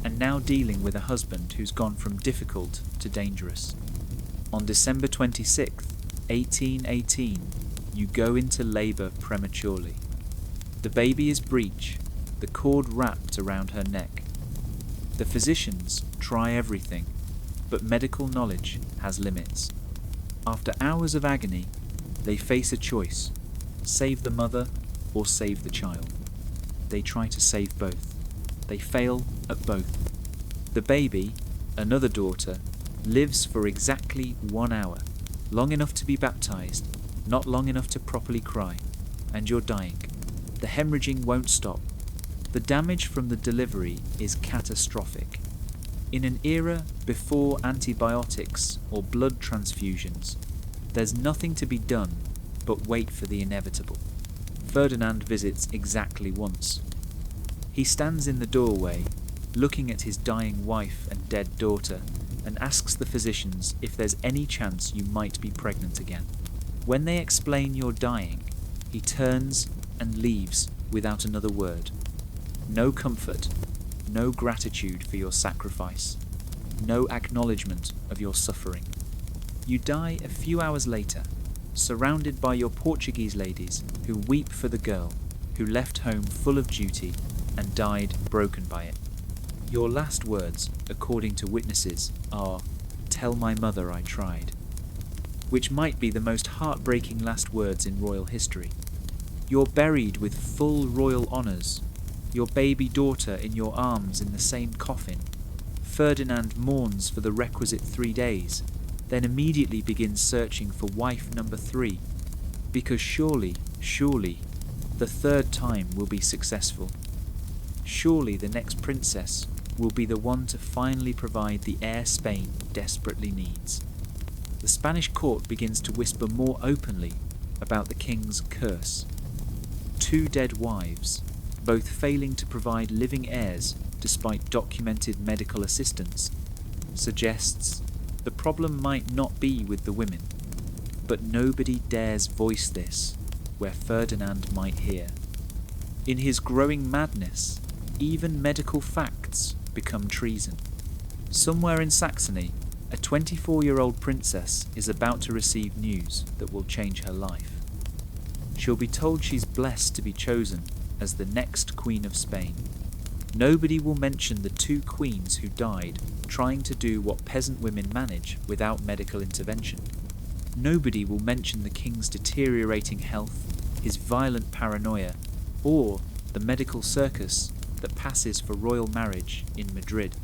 and now dealing with a husband who's gone from difficult to dangerous. On December 26th, 1818, you go into labour prematurely. The baby is breech, the cord wrapped around her neck. The physicians try everything, but medical knowledge has limits. After hours of agony, they face a choice: save the mother or save the child. They try to save both. They fail at both. The baby, another daughter, lives for exactly 1 hour, long enough to be baptized, not long enough to properly cry, and you're dying. The hemorrhaging won't stop. The damage from the delivery is catastrophic. In an era before antibiotics or blood transfusions, there's nothing to be done but wait for the inevitable. Ferdinand visits exactly once. He stands in the doorway, looking at his dying wife and dead daughter, and asks the physicians if there's any chance you might be pregnant again. When they explain you're dying, he turns and leaves without another word. No comfort, no gratitude for your sacrifice, no acknowledgement of your suffering. You die a few hours later, surrounded by your Portuguese ladies who weep for the girl who left home full of duty and died broken by it. Your last words, according to witnesses, are, "Tell my mother I tried," which might be the most heartbreaking last words in royal history. You're buried with full royal honours, your baby daughter in your arms in the same coffin. Ferdinand mourns for the requisite 3 days, then immediately begins searching for wife number 3, because surely, the third time will be successful. Surely the next princess will be the one to finally provide the heir Spain desperately needs. The Spanish court begins to whisper more openly about the king's curse. 2 dead wives, both failing to provide living heirs despite documented medical assistance, suggests the problem might not be with the women, but nobody dares voice this where Ferdinand might hear. In his growing madness, even medical facts become treason. Somewhere in Saxony, a 24-year-old princess is about to receive news that will change her life. She'll be told she's blessed to be chosen as the next Queen of Spain. Nobody will mention the 2 queens who died trying to do what peasant women manage without medical intervention. Nobody will mention the king's deteriorating health, his violent paranoia, or the medical circus that passes for royal marriage in Madrid.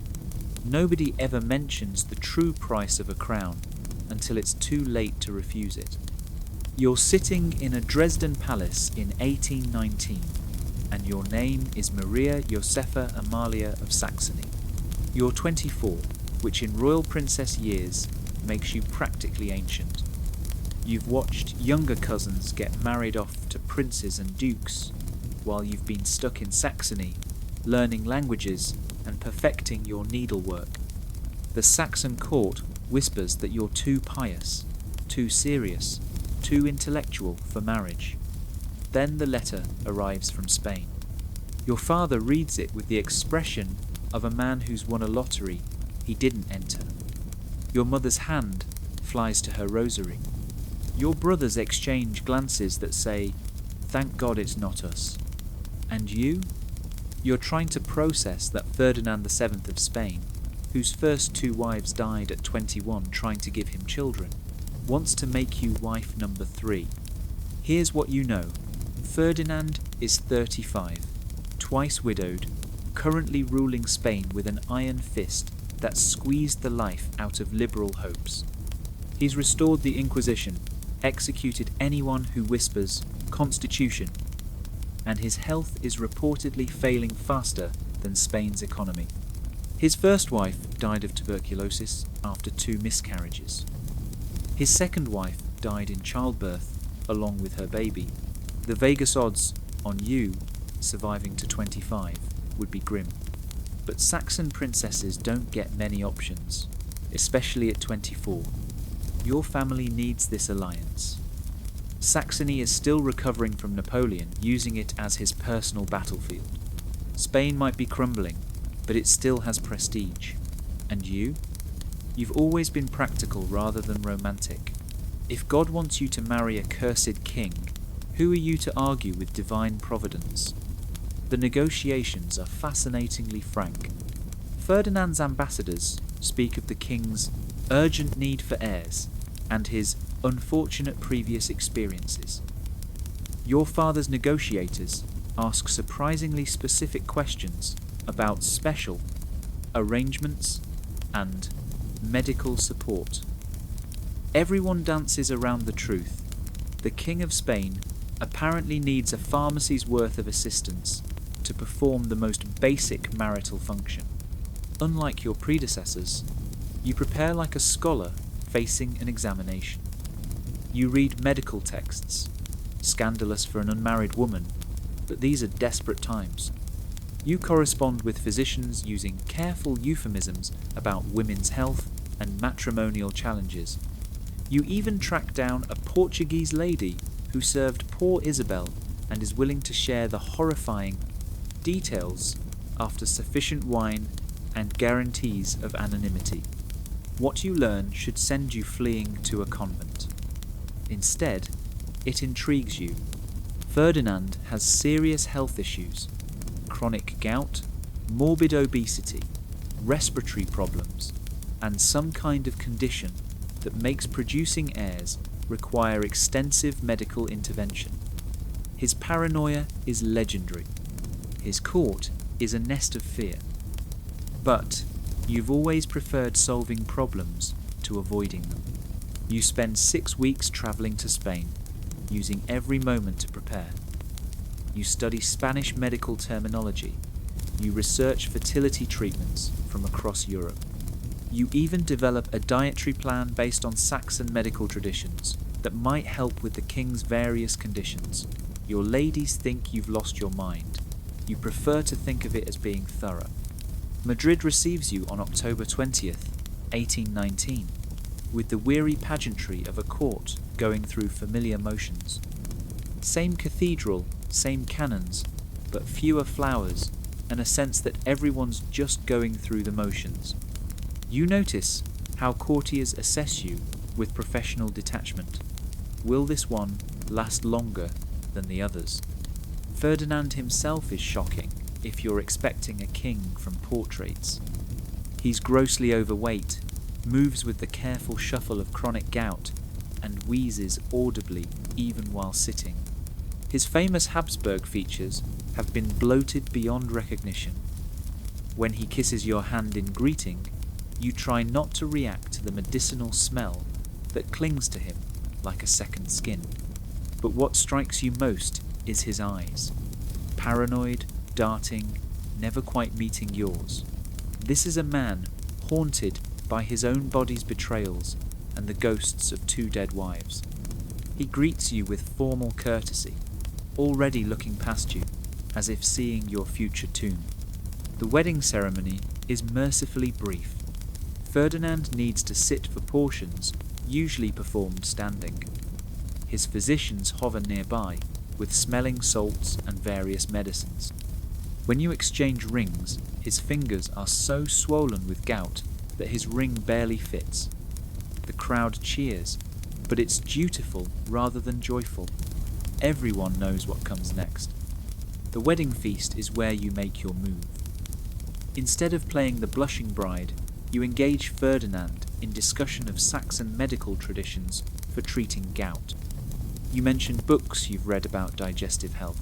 Nobody ever mentions the true price of a crown until it's too late to refuse it. You're sitting in a Dresden palace in 1819, and your name is Maria Josefa Amalia of Saxony. You're 24, which in royal princess years makes you practically ancient. You've watched younger cousins get married off to princes and dukes, while you've been stuck in Saxony, learning languages and perfecting your needlework. The Saxon court whispers that you're too pious, too serious, too intellectual for marriage. Then the letter arrives from Spain. Your father reads it with the expression of a man who's won a lottery he didn't enter. Your mother's hand flies to her rosary. Your brothers exchange glances that say, "Thank God it's not us." And you're trying to process that Ferdinand VII of Spain, whose first 2 wives died at 21 trying to give him children, wants to make you wife number 3. Here's what you know. Ferdinand is 35, twice widowed, currently ruling Spain with an iron fist that squeezed the life out of liberal hopes. He's restored the Inquisition, executed anyone who whispers "Constitution," and his health is reportedly failing faster than Spain's economy. His first wife died of tuberculosis after 2 miscarriages. His second wife died in childbirth along with her baby. The Vegas odds on you surviving to 25 would be grim. But Saxon princesses don't get many options, especially at 24. Your family needs this alliance. Saxony is still recovering from Napoleon, using it as his personal battlefield. Spain might be crumbling, but it still has prestige. And you? You've always been practical rather than romantic. If God wants you to marry a cursed king, who are you to argue with divine providence? The negotiations are fascinatingly frank. Ferdinand's ambassadors speak of the king's urgent need for heirs and his unfortunate previous experiences. Your father's negotiators ask surprisingly specific questions about special arrangements and medical support. Everyone dances around the truth. The King of Spain apparently needs a pharmacy's worth of assistance to perform the most basic marital function. Unlike your predecessors, you prepare like a scholar facing an examination. You read medical texts, scandalous for an unmarried woman, but these are desperate times. You correspond with physicians using careful euphemisms about women's health and matrimonial challenges. You even track down a Portuguese lady who served poor Isabel and is willing to share the horrifying details after sufficient wine and guarantees of anonymity. What you learn should send you fleeing to a convent. Instead, it intrigues you. Ferdinand has serious health issues: chronic gout, morbid obesity, respiratory problems, and some kind of condition that makes producing heirs require extensive medical intervention. His paranoia is legendary. His court is a nest of fear. But you've always preferred solving problems to avoiding them. You spend 6 weeks travelling to Spain, using every moment to prepare. You study Spanish medical terminology. You research fertility treatments from across Europe. You even develop a dietary plan based on Saxon medical traditions that might help with the king's various conditions. Your ladies think you've lost your mind. You prefer to think of it as being thorough. Madrid receives you on October 20th, 1819, with the weary pageantry of a court going through familiar motions. Same cathedral, same canons, but fewer flowers, and a sense that everyone's just going through the motions. You notice how courtiers assess you with professional detachment. Will this one last longer than the others? Ferdinand himself is shocking if you're expecting a king from portraits. He's grossly overweight, moves with the careful shuffle of chronic gout, and wheezes audibly even while sitting. His famous Habsburg features have been bloated beyond recognition. When he kisses your hand in greeting, you try not to react to the medicinal smell that clings to him like a second skin. But what strikes you most is his eyes. Paranoid, darting, never quite meeting yours. This is a man haunted by his own body's betrayals and the ghosts of 2 dead wives. He greets you with formal courtesy, already looking past you, as if seeing your future tomb. The wedding ceremony is mercifully brief. Ferdinand needs to sit for portions usually performed standing. His physicians hover nearby with smelling salts and various medicines. When you exchange rings, his fingers are so swollen with gout that his ring barely fits. The crowd cheers, but it's dutiful rather than joyful. Everyone knows what comes next. The wedding feast is where you make your move. Instead of playing the blushing bride, you engage Ferdinand in discussion of Saxon medical traditions for treating gout. You mention books you've read about digestive health.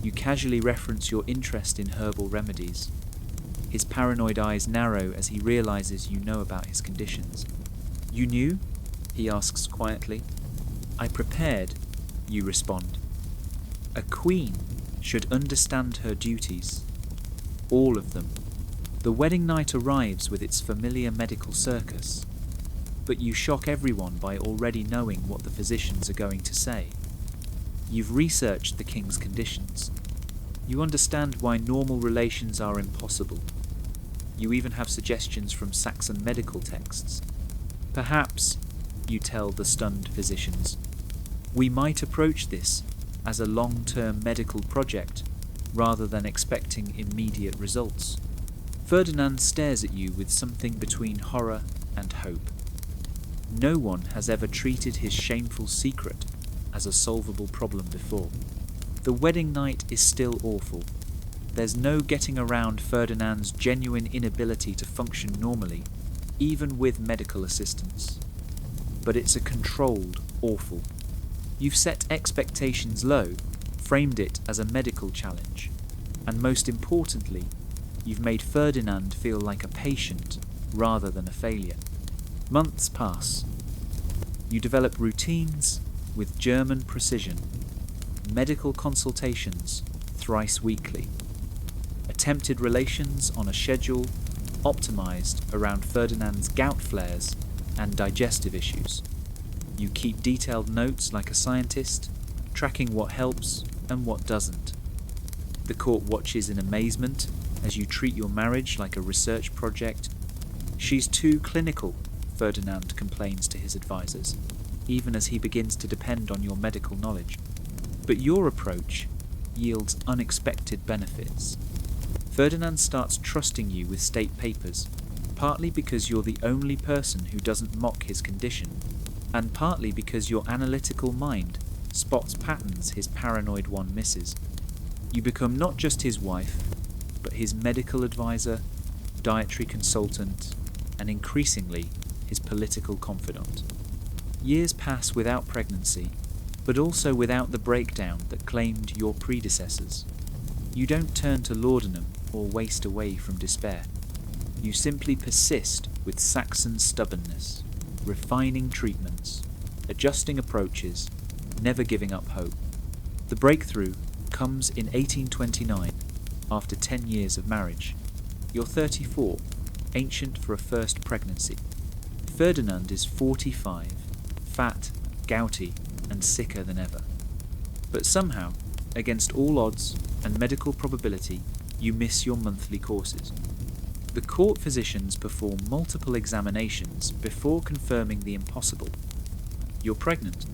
You casually reference your interest in herbal remedies. His paranoid eyes narrow as he realizes you know about his conditions. You knew? He asks quietly. I prepared, you respond. A queen should understand her duties. All of them. The wedding night arrives with its familiar medical circus, but you shock everyone by already knowing what the physicians are going to say. You've researched the king's conditions. You understand why normal relations are impossible. You even have suggestions from Saxon medical texts. Perhaps, you tell the stunned physicians, we might approach this as a long-term medical project rather than expecting immediate results. Ferdinand stares at you with something between horror and hope. No one has ever treated his shameful secret as a solvable problem before. The wedding night is still awful. There's no getting around Ferdinand's genuine inability to function normally, even with medical assistance. But it's a controlled awful. You've set expectations low, framed it as a medical challenge, and most importantly, you've made Ferdinand feel like a patient rather than a failure. Months pass. You develop routines with German precision, medical consultations thrice weekly, attempted relations on a schedule optimized around Ferdinand's gout flares and digestive issues. You keep detailed notes like a scientist, tracking what helps and what doesn't. The court watches in amazement as you treat your marriage like a research project. She's too clinical, Ferdinand complains to his advisors, even as he begins to depend on your medical knowledge. But your approach yields unexpected benefits. Ferdinand starts trusting you with state papers, partly because you're the only person who doesn't mock his condition, and partly because your analytical mind spots patterns his paranoid one misses. You become not just his wife, but his medical advisor, dietary consultant, and increasingly his political confidant. Years pass without pregnancy, but also without the breakdown that claimed your predecessors. You don't turn to laudanum or waste away from despair. You simply persist with Saxon stubbornness, refining treatments, adjusting approaches, never giving up hope. The breakthrough comes in 1829, after 10 years of marriage. You're 34, ancient for a first pregnancy. Ferdinand is 45, fat, gouty, and sicker than ever. But somehow, against all odds and medical probability, you miss your monthly courses. The court physicians perform multiple examinations before confirming the impossible. You're pregnant.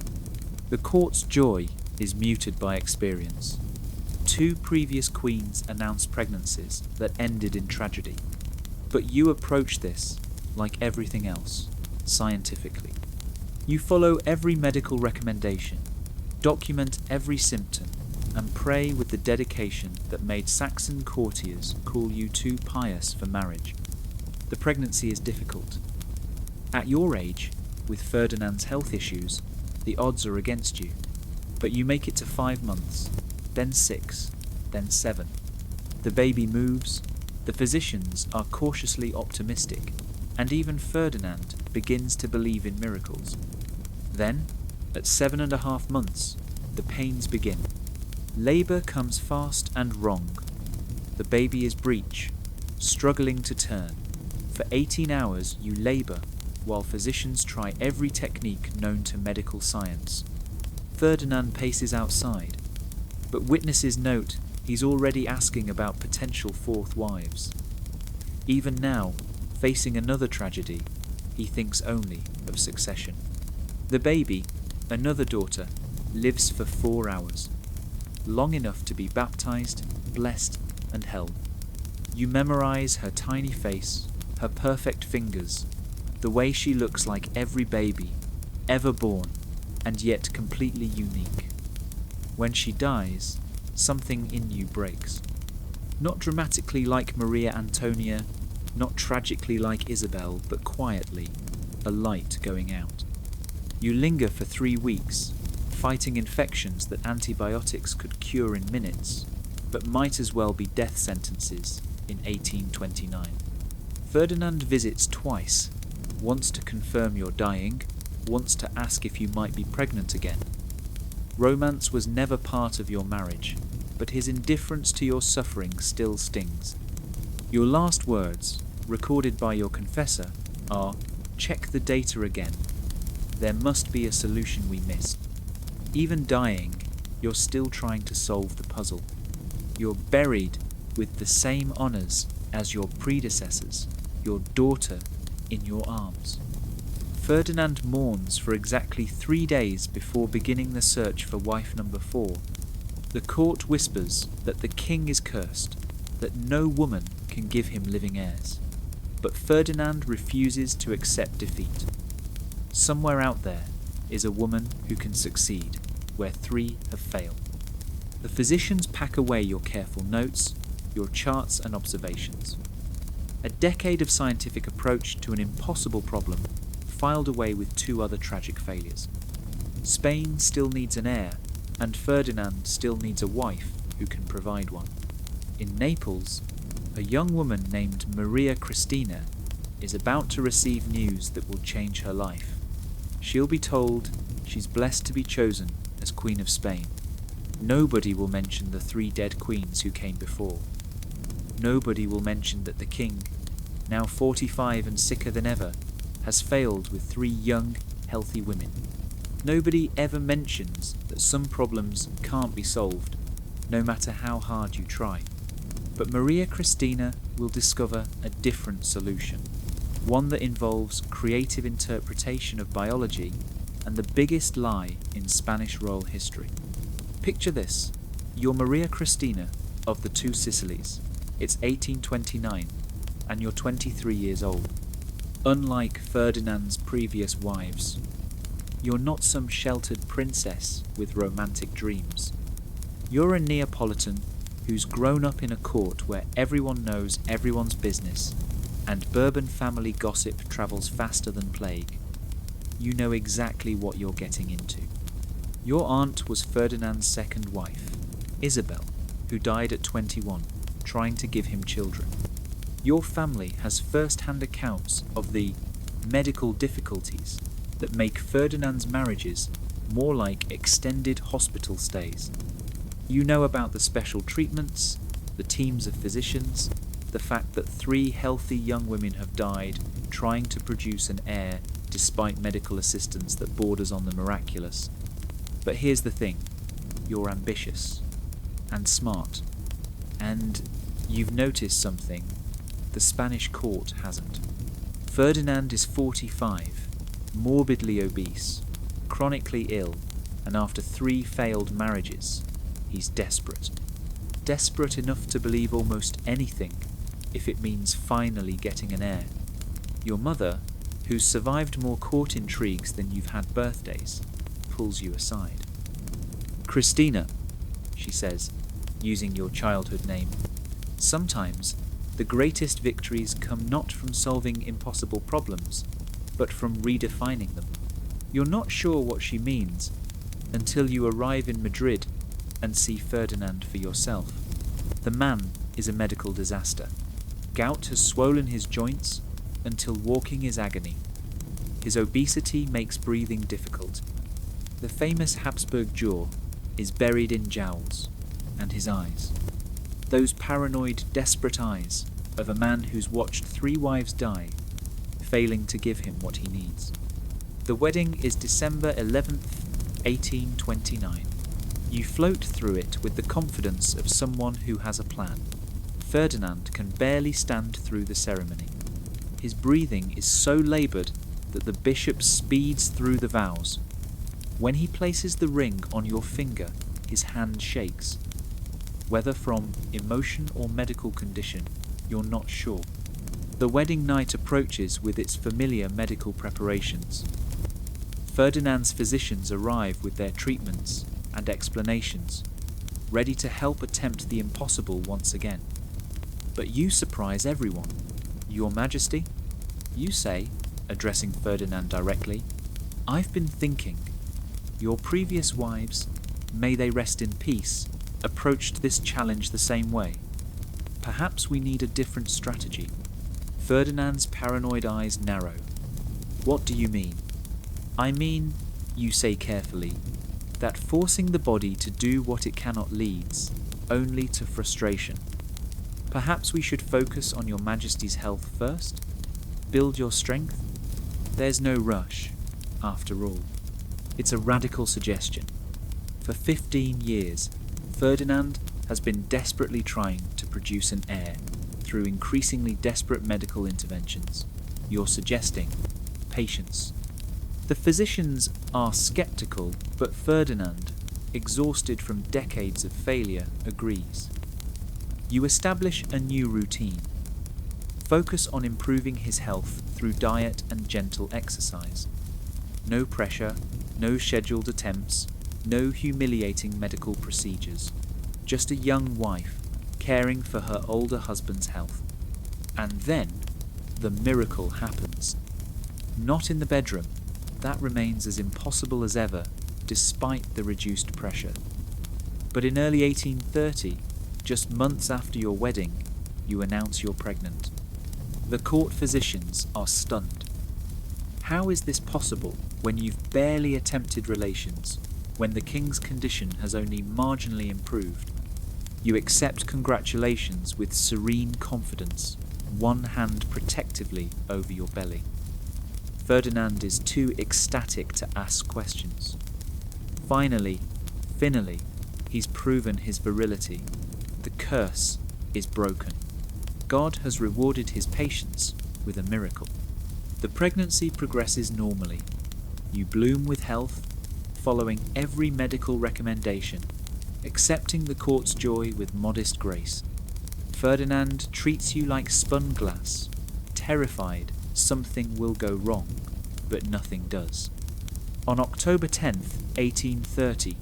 The court's joy is muted by experience. 2 previous queens announced pregnancies that ended in tragedy. But you approach this, like everything else, scientifically. You follow every medical recommendation, document every symptom, and pray with the dedication that made Saxon courtiers call you too pious for marriage. The pregnancy is difficult. At your age, with Ferdinand's health issues, the odds are against you. But you make it to 5 months, then 6, then 7. The baby moves, the physicians are cautiously optimistic, and even Ferdinand begins to believe in miracles. Then, at 7.5 months, the pains begin. Labour comes fast and wrong. The baby is breech, struggling to turn. For 18 hours you labour, while physicians try every technique known to medical science. Ferdinand paces outside, but witnesses note he's already asking about potential 4th wives. Even now, facing another tragedy, he thinks only of succession. The baby, another daughter, lives for 4 hours, long enough to be baptized, blessed, and held. You memorize her tiny face, her perfect fingers, the way she looks like every baby ever born, and yet completely unique. When she dies, something in you breaks. Not dramatically like Maria Antonia, not tragically like Isabel, but quietly, a light going out. You linger for 3 weeks, fighting infections that antibiotics could cure in minutes, but might as well be death sentences in 1829. Ferdinand visits twice, once to confirm you're dying, once to ask if you might be pregnant again. Romance was never part of your marriage, but his indifference to your suffering still stings. Your last words, recorded by your confessor, are, "Check the data again. There must be a solution we missed." Even dying, you're still trying to solve the puzzle. You're buried with the same honours as your predecessors, your daughter in your arms. Ferdinand mourns for exactly 3 days before beginning the search for wife number 4. The court whispers that the king is cursed, that no woman can give him living heirs. But Ferdinand refuses to accept defeat. Somewhere out there is a woman who can succeed, where 3 have failed. The physicians pack away your careful notes, your charts and observations. A decade of scientific approach to an impossible problem filed away with 2 other tragic failures. Spain still needs an heir, and Ferdinand still needs a wife who can provide one. In Naples, a young woman named Maria Cristina is about to receive news that will change her life. She'll be told she's blessed to be chosen as Queen of Spain. Nobody will mention the 3 dead queens who came before. Nobody will mention that the king, now 45 and sicker than ever, has failed with 3 young, healthy women. Nobody ever mentions that some problems can't be solved, no matter how hard you try. But Maria Cristina will discover a different solution, one that involves creative interpretation of biology and the biggest lie in Spanish royal history. Picture this: you're Maria Cristina of the 2 Sicilies. It's 1829, and you're 23 years old. Unlike Ferdinand's previous wives, you're not some sheltered princess with romantic dreams. You're a Neapolitan who's grown up in a court where everyone knows everyone's business, and Bourbon family gossip travels faster than plague. You know exactly what you're getting into. Your aunt was Ferdinand's 2nd wife, Isabel, who died at 21, trying to give him children. Your family has first-hand accounts of the medical difficulties that make Ferdinand's marriages more like extended hospital stays. You know about the special treatments, the teams of physicians, the fact that 3 healthy young women have died trying to produce an heir despite medical assistance that borders on the miraculous. But here's the thing: you're ambitious and smart, and you've noticed something the Spanish court hasn't. Ferdinand is 45, morbidly obese, chronically ill, and after 3 failed marriages, he's desperate. desperate enough to believe almost anything if it means finally getting an heir. Your mother, who's survived more court intrigues than you've had birthdays, pulls you aside. "Christina," she says, using your childhood name, "sometimes the greatest victories come not from solving impossible problems, but from redefining them." You're not sure what she means until you arrive in Madrid and see Ferdinand for yourself. The man is a medical disaster. Gout has swollen his joints until walking is agony. His obesity makes breathing difficult. The famous Habsburg jaw is buried in jowls, and his eyes, those paranoid, desperate eyes of a man who's watched 3 wives die, failing to give him what he needs. The wedding is December 11th, 1829. You float through it with the confidence of someone who has a plan. Ferdinand can barely stand through the ceremony. His breathing is so laboured that the bishop speeds through the vows. When he places the ring on your finger, his hand shakes. Whether from emotion or medical condition, you're not sure. The wedding night approaches with its familiar medical preparations. Ferdinand's physicians arrive with their treatments and explanations, ready to help attempt the impossible once again. But you surprise everyone. "Your Majesty," you say, addressing Ferdinand directly, "I've been thinking. Your previous wives, may they rest in peace, approached this challenge the same way. Perhaps we need a different strategy." Ferdinand's paranoid eyes narrow. "What do you mean?" "I mean," you say carefully, "that forcing the body to do what it cannot leads only to frustration. Perhaps we should focus on your Majesty's health first? Build your strength? There's no rush, after all. It's a radical suggestion. For 15 years, Ferdinand has been desperately trying to produce an heir through increasingly desperate medical interventions. You're suggesting patience." The physicians are skeptical, but Ferdinand, exhausted from decades of failure, agrees. You establish a new routine. Focus on improving his health through diet and gentle exercise. No pressure, no scheduled attempts, no humiliating medical procedures. Just a young wife caring for her older husband's health. And then, the miracle happens. Not in the bedroom. That remains as impossible as ever, despite the reduced pressure. But in early 1830, just months after your wedding, you announce you're pregnant. The court physicians are stunned. How is this possible when you've barely attempted relations, when the king's condition has only marginally improved? You accept congratulations with serene confidence, one hand protectively over your belly. Ferdinand is too ecstatic to ask questions. Finally, he's proven his virility. The curse is broken. God has rewarded his patience with a miracle. The pregnancy progresses normally. You bloom with health, following every medical recommendation, accepting the court's joy with modest grace. Ferdinand treats you like spun glass, terrified something will go wrong, but nothing does. On October 10th, 1830,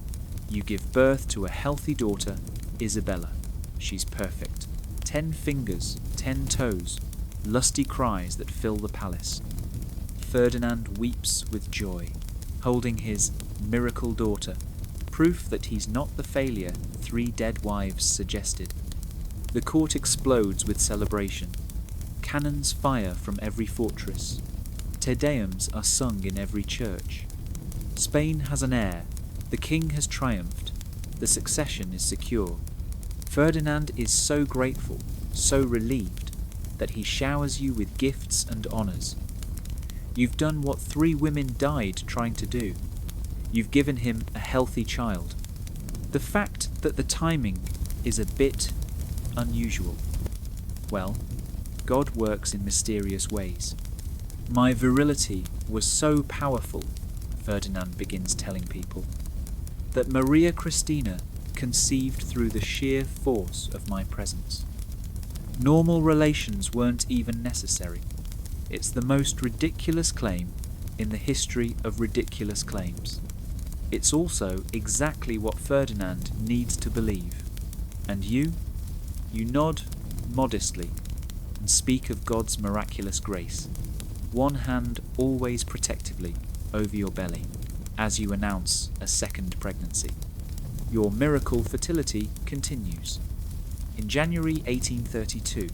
you give birth to a healthy daughter, Isabella. She's perfect. 10 fingers, 10 toes, lusty cries that fill the palace. Ferdinand weeps with joy, holding his miracle daughter, proof that he's not the failure 3 dead wives suggested. The court explodes with celebration. Cannons fire from every fortress. Te Deums are sung in every church. Spain has an heir. The king has triumphed. The succession is secure. Ferdinand is so grateful, so relieved, that he showers you with gifts and honours. You've done what 3 women died trying to do. You've given him a healthy child. The fact that the timing is a bit unusual. Well, God works in mysterious ways. My virility was so powerful, Ferdinand begins telling people, that Maria Cristina conceived through the sheer force of my presence. Normal relations weren't even necessary. It's the most ridiculous claim in the history of ridiculous claims. It's also exactly what Ferdinand needs to believe. And you nod modestly and speak of God's miraculous grace, one hand always protectively over your belly, as you announce a second pregnancy. Your miracle fertility continues. In January 1832,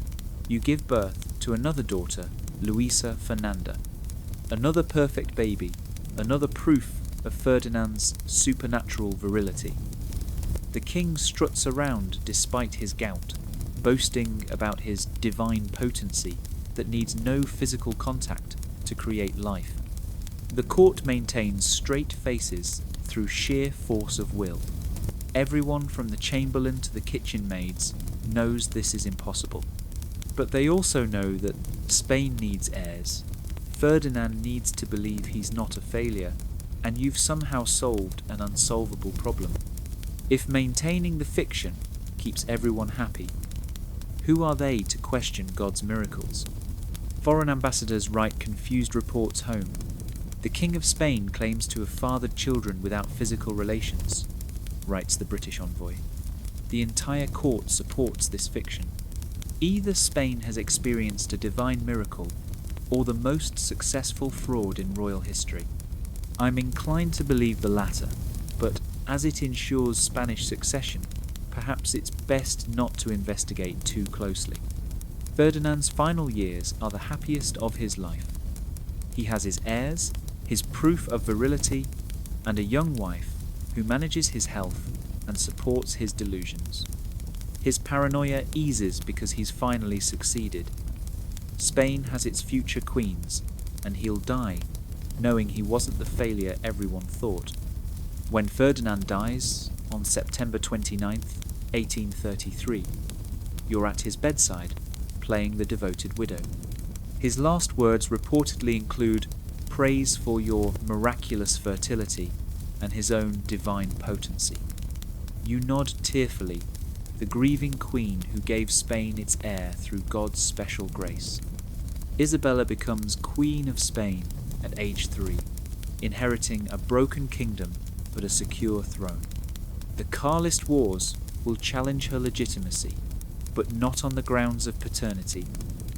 you give birth to another daughter, Luisa Fernanda, another perfect baby, another proof of Ferdinand's supernatural virility. The king struts around despite his gout, boasting about his divine potency that needs no physical contact to create life. The court maintains straight faces through sheer force of will. Everyone from the chamberlain to the kitchen maids knows this is impossible. But they also know that Spain needs heirs. Ferdinand needs to believe he's not a failure, and you've somehow solved an unsolvable problem. If maintaining the fiction keeps everyone happy, who are they to question God's miracles? Foreign ambassadors write confused reports home. The King of Spain claims to have fathered children without physical relations, writes the British envoy. The entire court supports this fiction. Either Spain has experienced a divine miracle, or the most successful fraud in royal history. I'm inclined to believe the latter, but as it ensures Spanish succession, perhaps it's best not to investigate too closely. Ferdinand's final years are the happiest of his life. He has his heirs, his proof of virility, and a young wife who manages his health and supports his delusions. His paranoia eases because he's finally succeeded. Spain has its future queens, and he'll die knowing he wasn't the failure everyone thought. When Ferdinand dies, on September 29th, 1833, you're at his bedside, playing the devoted widow. His last words reportedly include praise for your miraculous fertility and his own divine potency. You nod tearfully, the grieving queen who gave Spain its heir through God's special grace. Isabella becomes Queen of Spain at age 3, inheriting a broken kingdom but a secure throne. The Carlist Wars will challenge her legitimacy, but not on the grounds of paternity.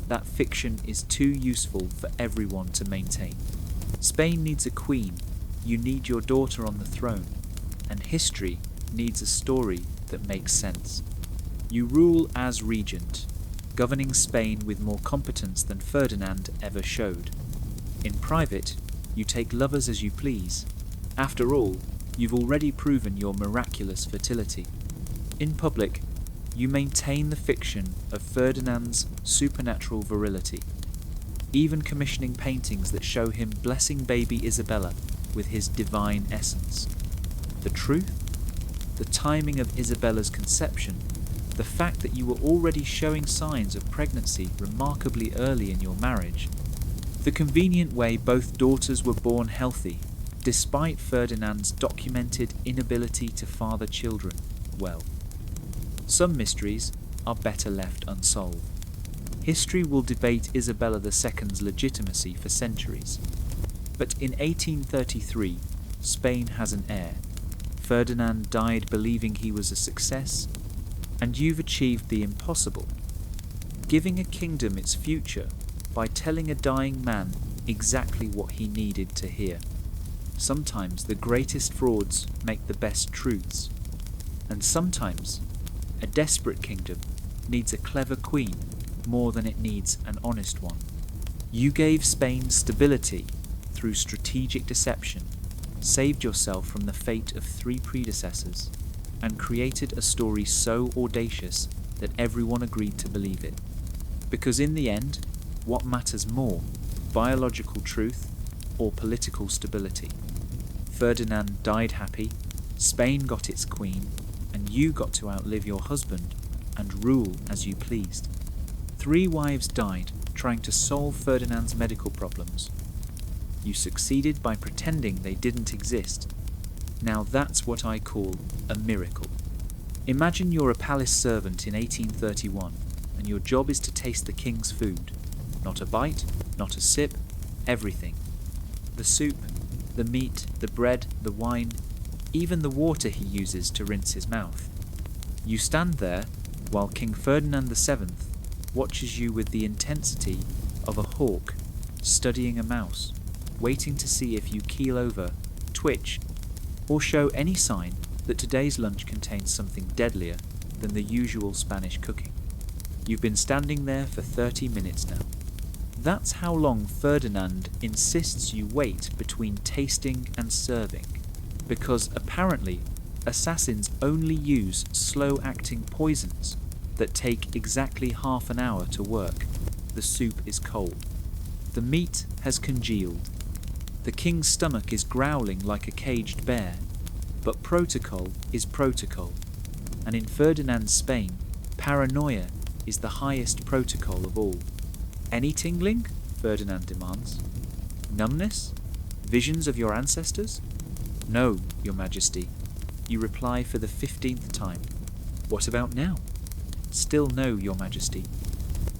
That fiction is too useful for everyone to maintain. Spain needs a queen, you need your daughter on the throne, and history needs a story that makes sense. You rule as regent, governing Spain with more competence than Ferdinand ever showed. In private, you take lovers as you please. After all, you've already proven your miraculous fertility. In public, you maintain the fiction of Ferdinand's supernatural virility, even commissioning paintings that show him blessing baby Isabella with his divine essence. The truth? The timing of Isabella's conception, the fact that you were already showing signs of pregnancy remarkably early in your marriage, the convenient way both daughters were born healthy, despite Ferdinand's documented inability to father children well. Some mysteries are better left unsolved. History will debate Isabella II's legitimacy for centuries. But in 1833, Spain has an heir. Ferdinand died believing he was a success, and you've achieved the impossible, giving a kingdom its future by telling a dying man exactly what he needed to hear. Sometimes the greatest frauds make the best truths, and sometimes a desperate kingdom needs a clever queen more than it needs an honest one. You gave Spain stability through strategic deception, saved yourself from the fate of 3 predecessors, and created a story so audacious that everyone agreed to believe it. Because in the end, what matters more, biological truth or political stability? Ferdinand died happy, Spain got its queen, and you got to outlive your husband and rule as you pleased. 3 wives died trying to solve Ferdinand's medical problems. You succeeded by pretending they didn't exist. Now that's what I call a miracle. Imagine you're a palace servant in 1831, and your job is to taste the king's food. Not a bite, not a sip, everything. The soup, the meat, the bread, the wine, even the water he uses to rinse his mouth. You stand there while King Ferdinand VII watches you with the intensity of a hawk studying a mouse, waiting to see if you keel over, twitch, or show any sign that today's lunch contains something deadlier than the usual Spanish cooking. You've been standing there for 30 minutes now. That's how long Ferdinand insists you wait between tasting and serving, because apparently assassins only use slow-acting poisons that take exactly half an hour to work. The soup is cold. The meat has congealed. The king's stomach is growling like a caged bear. But protocol is protocol, and in Ferdinand's Spain, paranoia is the highest protocol of all. Any tingling? Ferdinand demands. Numbness? Visions of your ancestors? No, Your Majesty. You reply for the 15th time. What about now? Still no, Your Majesty.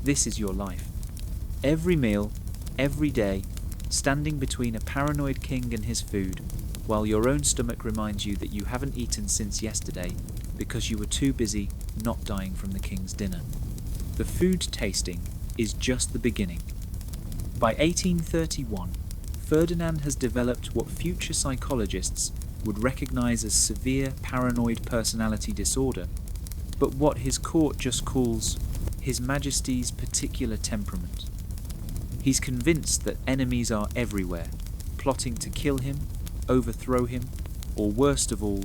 This is your life. Every meal, every day, standing between a paranoid king and his food, while your own stomach reminds you that you haven't eaten since yesterday because you were too busy not dying from the king's dinner. The food tasting is just the beginning. By 1831, Ferdinand has developed what future psychologists would recognize as severe paranoid personality disorder, but what his court just calls His Majesty's particular temperament. He's convinced that enemies are everywhere, plotting to kill him, overthrow him, or worst of all,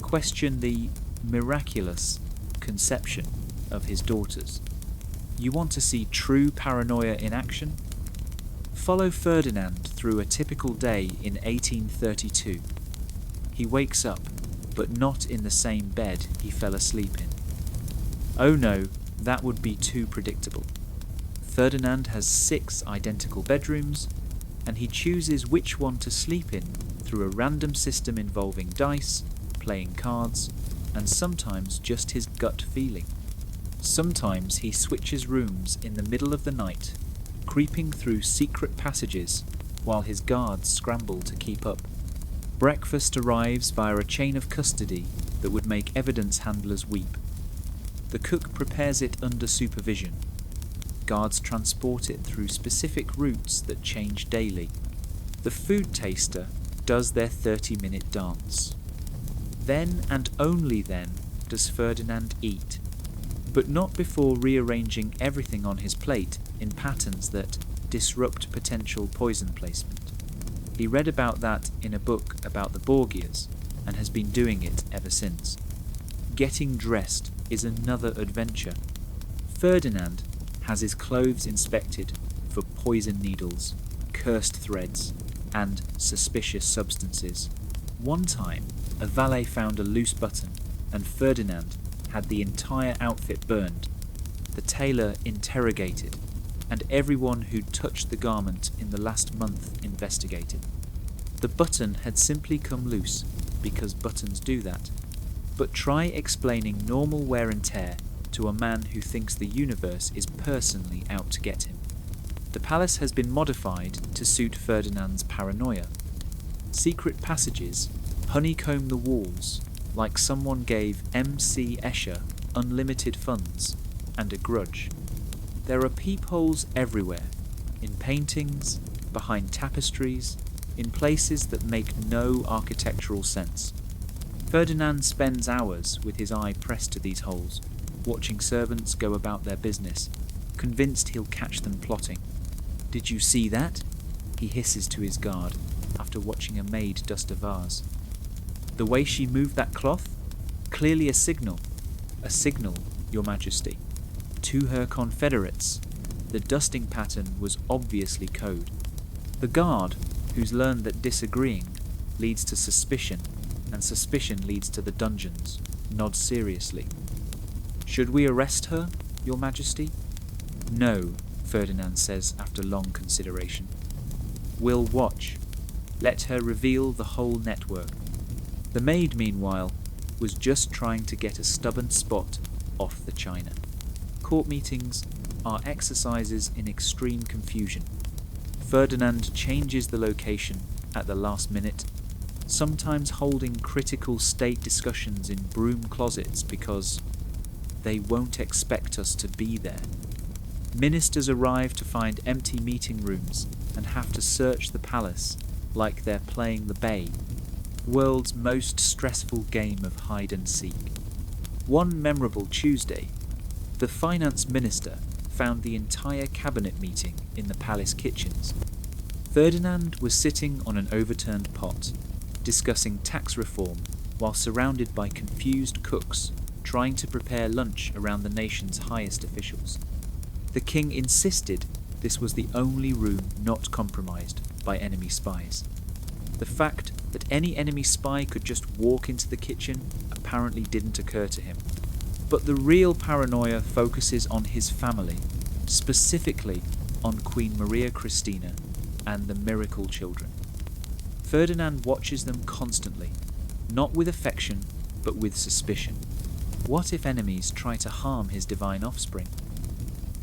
question the miraculous conception of his daughters. You want to see true paranoia in action? Follow Ferdinand through a typical day in 1832. He wakes up, but not in the same bed he fell asleep in. Oh no, that would be too predictable. Ferdinand has 6 identical bedrooms, and he chooses which one to sleep in through a random system involving dice, playing cards, and sometimes just his gut feeling. Sometimes he switches rooms in the middle of the night, creeping through secret passages while his guards scramble to keep up. Breakfast arrives via a chain of custody that would make evidence handlers weep. The cook prepares it under supervision. Guards transport it through specific routes that change daily. The food taster does their 30-minute dance. Then and only then does Ferdinand eat, but not before rearranging everything on his plate in patterns that disrupt potential poison placement. He read about that in a book about the Borgias and has been doing it ever since. Getting dressed is another adventure. Ferdinand has his clothes inspected for poison needles, cursed threads, and suspicious substances. One time, a valet found a loose button, and Ferdinand had the entire outfit burned. The tailor interrogated, and everyone who'd touched the garment in the last month investigated. The button had simply come loose, because buttons do that. But try explaining normal wear and tear to a man who thinks the universe is personally out to get him. The palace has been modified to suit Ferdinand's paranoia. Secret passages honeycomb the walls like someone gave M.C. Escher unlimited funds and a grudge. There are peepholes everywhere, in paintings, behind tapestries, in places that make no architectural sense. Ferdinand spends hours with his eye pressed to these holes, watching servants go about their business, convinced he'll catch them plotting. "Did you see that?" he hisses to his guard after watching a maid dust a vase. "The way she moved that cloth? Clearly a signal, Your Majesty. To her confederates, the dusting pattern was obviously code." The guard, who's learned that disagreeing leads to suspicion, and suspicion leads to the dungeons, nods seriously. "Should we arrest her, Your Majesty?" "No," Ferdinand says after long consideration. "We'll watch. Let her reveal the whole network." The maid, meanwhile, was just trying to get a stubborn spot off the china. Court meetings are exercises in extreme confusion. Ferdinand changes the location at the last minute, sometimes holding critical state discussions in broom closets because they won't expect us to be there. Ministers arrive to find empty meeting rooms and have to search the palace like they're playing the bay, world's most stressful game of hide and seek. One memorable Tuesday, the finance minister found the entire cabinet meeting in the palace kitchens. Ferdinand was sitting on an overturned pot, discussing tax reform while surrounded by confused cooks trying to prepare lunch around the nation's highest officials. The king insisted this was the only room not compromised by enemy spies. The fact that any enemy spy could just walk into the kitchen apparently didn't occur to him. But the real paranoia focuses on his family, specifically on Queen Maria Cristina and the miracle children. Ferdinand watches them constantly, not with affection, but with suspicion. What if enemies try to harm his divine offspring?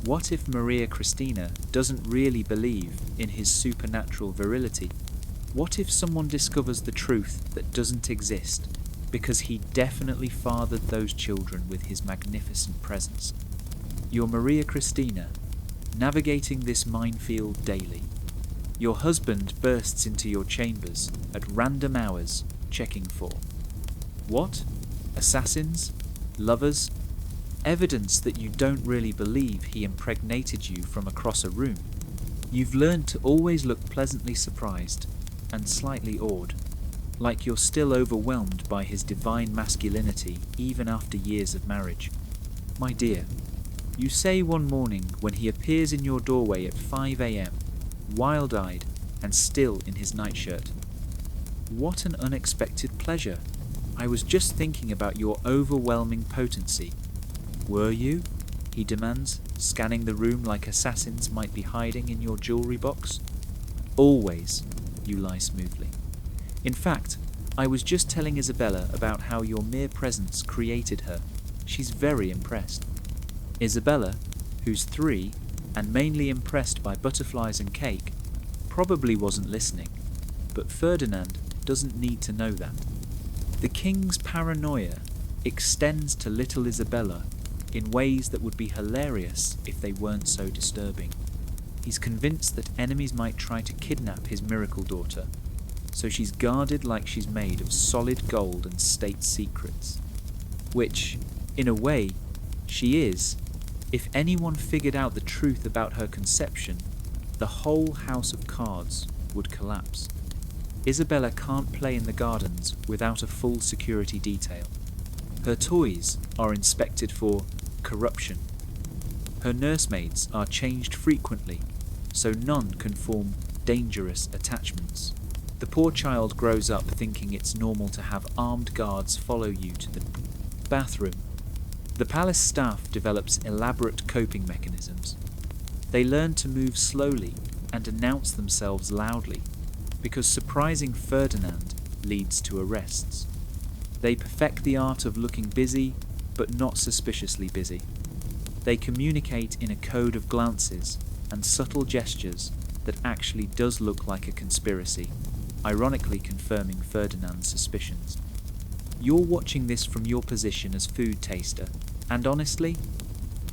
What if Maria Cristina doesn't really believe in his supernatural virility? What if someone discovers the truth that doesn't exist because he definitely fathered those children with his magnificent presence? You're Maria Cristina, navigating this minefield daily. Your husband bursts into your chambers at random hours, checking for what? Assassins? Lovers? Evidence that you don't really believe he impregnated you from across a room. You've learned to always look pleasantly surprised and slightly awed, like you're still overwhelmed by his divine masculinity even after years of marriage. My dear, you say one morning when he appears in your doorway at 5 a.m, wild-eyed and still in his nightshirt, "What an unexpected pleasure. I was just thinking about your overwhelming potency." "Were you?" he demands, scanning the room like assassins might be hiding in your jewelry box. "Always," you lie smoothly. "In fact, I was just telling Isabella about how your mere presence created her. She's very impressed." Isabella, who's 3 and mainly impressed by butterflies and cake, probably wasn't listening, but Ferdinand doesn't need to know that. The king's paranoia extends to little Isabella in ways that would be hilarious if they weren't so disturbing. He's convinced that enemies might try to kidnap his miracle daughter, so she's guarded like she's made of solid gold and state secrets. Which, in a way, she is. If anyone figured out the truth about her conception, the whole house of cards would collapse. Isabella can't play in the gardens without a full security detail. Her toys are inspected for corruption. Her nursemaids are changed frequently, so none can form dangerous attachments. The poor child grows up thinking it's normal to have armed guards follow you to the bathroom. The palace staff develops elaborate coping mechanisms. They learn to move slowly and announce themselves loudly, because surprising Ferdinand leads to arrests. They perfect the art of looking busy, but not suspiciously busy. They communicate in a code of glances and subtle gestures that actually does look like a conspiracy, ironically confirming Ferdinand's suspicions. You're watching this from your position as food taster, and honestly,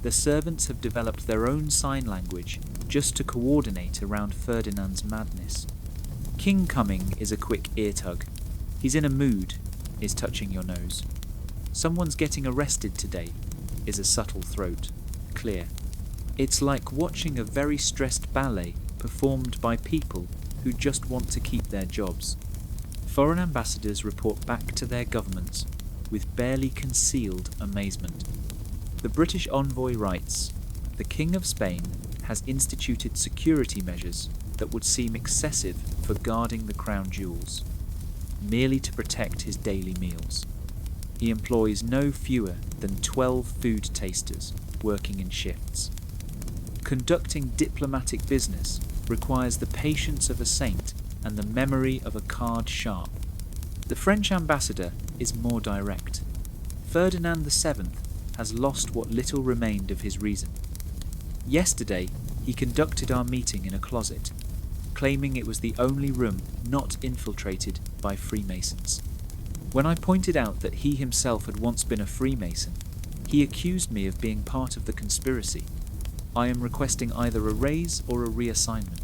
the servants have developed their own sign language just to coordinate around Ferdinand's madness. King coming is a quick ear tug. He's in a mood is touching your nose. Someone's getting arrested today is a subtle throat, clear. It's like watching a very stressed ballet performed by people who just want to keep their jobs. Foreign ambassadors report back to their governments with barely concealed amazement. The British envoy writes, "The King of Spain has instituted security measures that would seem excessive for guarding the crown jewels, merely to protect his daily meals. He employs no fewer than 12 food tasters working in shifts. Conducting diplomatic business requires the patience of a saint and the memory of a card sharp." The French ambassador is more direct. Ferdinand VII has lost what little remained of his reason. Yesterday, he conducted our meeting in a closet, claiming it was the only room not infiltrated by Freemasons. When I pointed out that he himself had once been a Freemason, he accused me of being part of the conspiracy. I am requesting either a raise or a reassignment.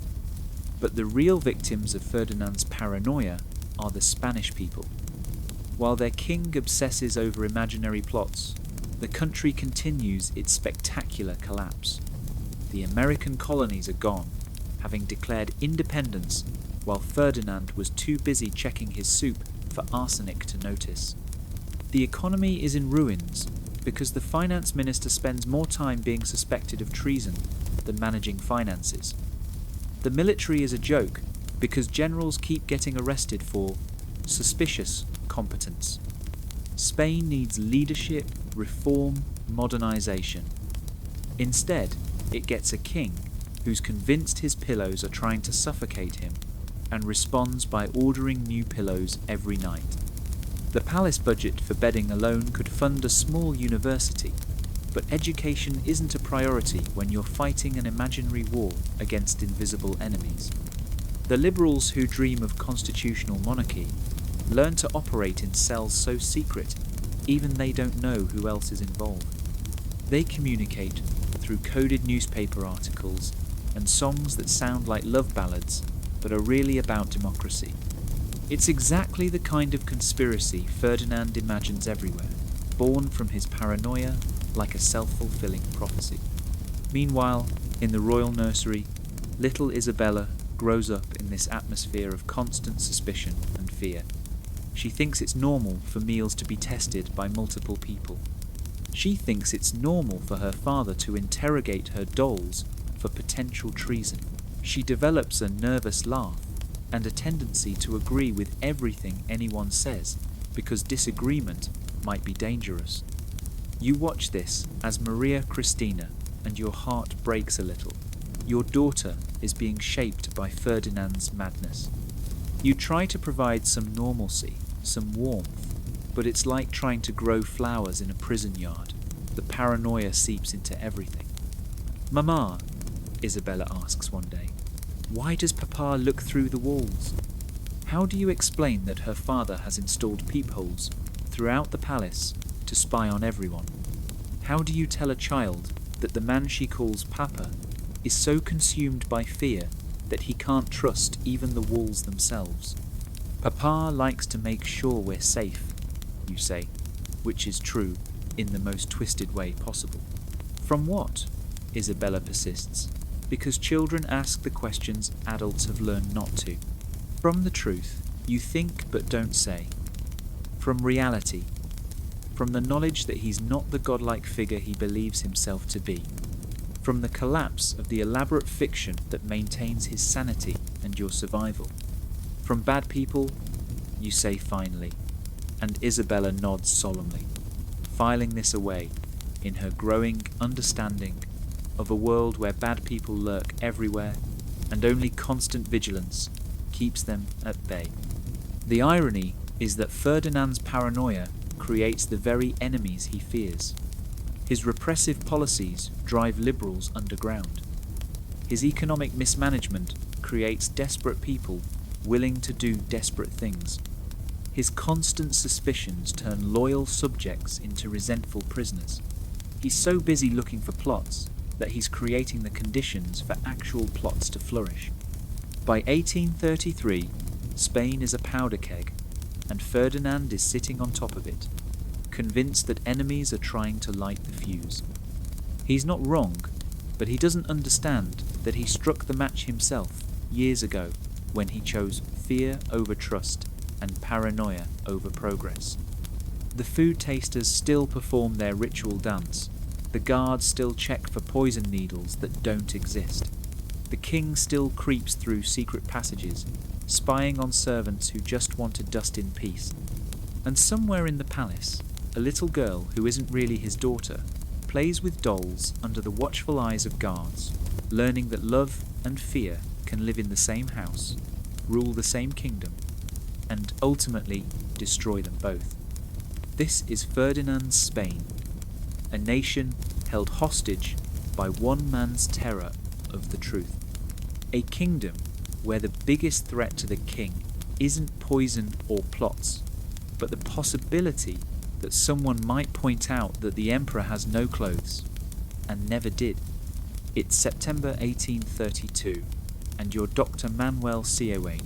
But the real victims of Ferdinand's paranoia are the Spanish people. While their king obsesses over imaginary plots, the country continues its spectacular collapse. The American colonies are gone, having declared independence, while Ferdinand was too busy checking his soup for arsenic to notice. The economy is in ruins because the finance minister spends more time being suspected of treason than managing finances. The military is a joke because generals keep getting arrested for suspicious competence. Spain needs leadership, reform, modernization. Instead, it gets a king who's convinced his pillows are trying to suffocate him and responds by ordering new pillows every night. The palace budget for bedding alone could fund a small university, but education isn't a priority when you're fighting an imaginary war against invisible enemies. The liberals who dream of constitutional monarchy learn to operate in cells so secret, even they don't know who else is involved. They communicate through coded newspaper articles and songs that sound like love ballads but are really about democracy. It's exactly the kind of conspiracy Ferdinand imagines everywhere, born from his paranoia like a self-fulfilling prophecy. Meanwhile, in the royal nursery, little Isabella grows up in this atmosphere of constant suspicion and fear. She thinks it's normal for meals to be tested by multiple people. She thinks it's normal for her father to interrogate her dolls for potential treason. She develops a nervous laugh and a tendency to agree with everything anyone says because disagreement might be dangerous. You watch this as Maria Cristina and your heart breaks a little. Your daughter is being shaped by Ferdinand's madness. You try to provide some normalcy, some warmth, but it's like trying to grow flowers in a prison yard. The paranoia seeps into everything. "Mama," Isabella asks one day, "why does Papa look through the walls?" How do you explain that her father has installed peepholes throughout the palace to spy on everyone? How do you tell a child that the man she calls Papa is so consumed by fear that he can't trust even the walls themselves? "Papa likes to make sure we're safe," you say, which is true in the most twisted way possible. From what? Isabella persists, because children ask the questions adults have learned not to. From the truth you think but don't say. From reality. From the knowledge that he's not the godlike figure he believes himself to be. From the collapse of the elaborate fiction that maintains his sanity and your survival. From bad people, you say finally, and Isabella nods solemnly, filing this away in her growing understanding of a world where bad people lurk everywhere and only constant vigilance keeps them at bay. The irony is that Ferdinand's paranoia creates the very enemies he fears. His repressive policies drive liberals underground. His economic mismanagement creates desperate people willing to do desperate things. His constant suspicions turn loyal subjects into resentful prisoners. He's so busy looking for plots that he's creating the conditions for actual plots to flourish. By 1833, Spain is a powder keg, and Ferdinand is sitting on top of it, convinced that enemies are trying to light the fuse. He's not wrong, but he doesn't understand that he struck the match himself years ago when he chose fear over trust and paranoia over progress. The food tasters still perform their ritual dance. The guards still check for poison needles that don't exist. The king still creeps through secret passages, spying on servants who just want to dust in peace. And somewhere in the palace, a little girl who isn't really his daughter plays with dolls under the watchful eyes of guards, learning that love and fear can live in the same house, rule the same kingdom, and ultimately destroy them both. This is Ferdinand's Spain, a nation held hostage by one man's terror of the truth. A kingdom where the biggest threat to the king isn't poison or plots, but the possibility that someone might point out that the emperor has no clothes, and never did. It's September 1832, and you're Dr. Manuel Sioane,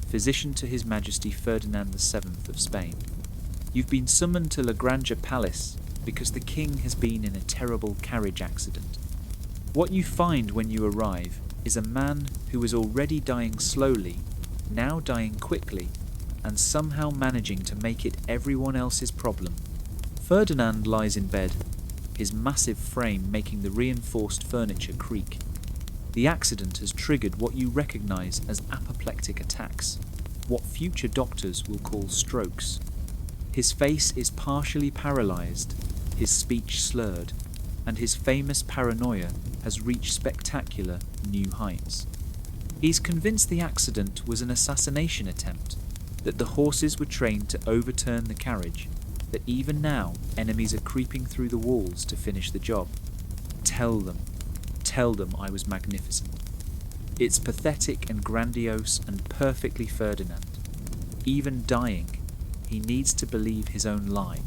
physician to His Majesty Ferdinand VII of Spain. You've been summoned to La Granja Palace because the king has been in a terrible carriage accident. What you find when you arrive is a man who was already dying slowly, now dying quickly, and somehow managing to make it everyone else's problem. Ferdinand lies in bed, his massive frame making the reinforced furniture creak. The accident has triggered what you recognise as apoplectic attacks, what future doctors will call strokes. His face is partially paralysed, his speech slurred, and his famous paranoia has reached spectacular new heights. He's convinced the accident was an assassination attempt, that the horses were trained to overturn the carriage, that even now enemies are creeping through the walls to finish the job. Tell them I was magnificent. It's pathetic and grandiose and perfectly Ferdinand. Even dying, he needs to believe his own lie.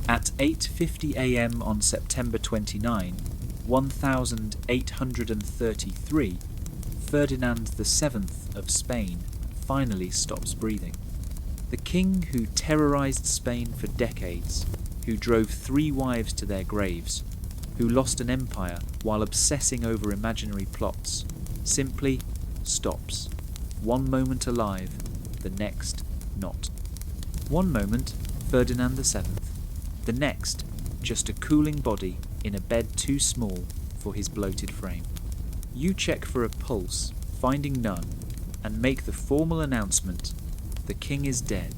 At 8:50 a.m. on September 29, 1833, Ferdinand VII of Spain finally stops breathing. The king who terrorized Spain for decades, who drove 3 wives to their graves, who lost an empire while obsessing over imaginary plots, simply stops. One moment alive, the next not. One moment, Ferdinand VII. The next, just a cooling body in a bed too small for his bloated frame. You check for a pulse, finding none, and make the formal announcement: the king is dead.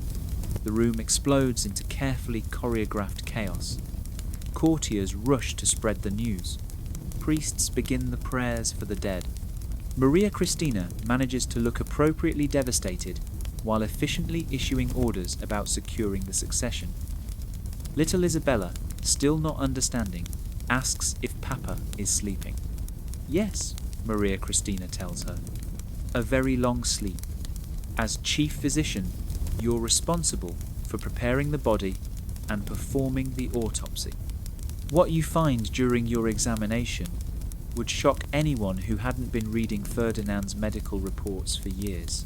The room explodes into carefully choreographed chaos. Courtiers rush to spread the news. Priests begin the prayers for the dead. Maria Cristina manages to look appropriately devastated while efficiently issuing orders about securing the succession. Little Isabella, still not understanding, asks if Papa is sleeping. Yes, Maria Cristina tells her. A very long sleep. As chief physician, you're responsible for preparing the body and performing the autopsy. What you find during your examination would shock anyone who hadn't been reading Ferdinand's medical reports for years.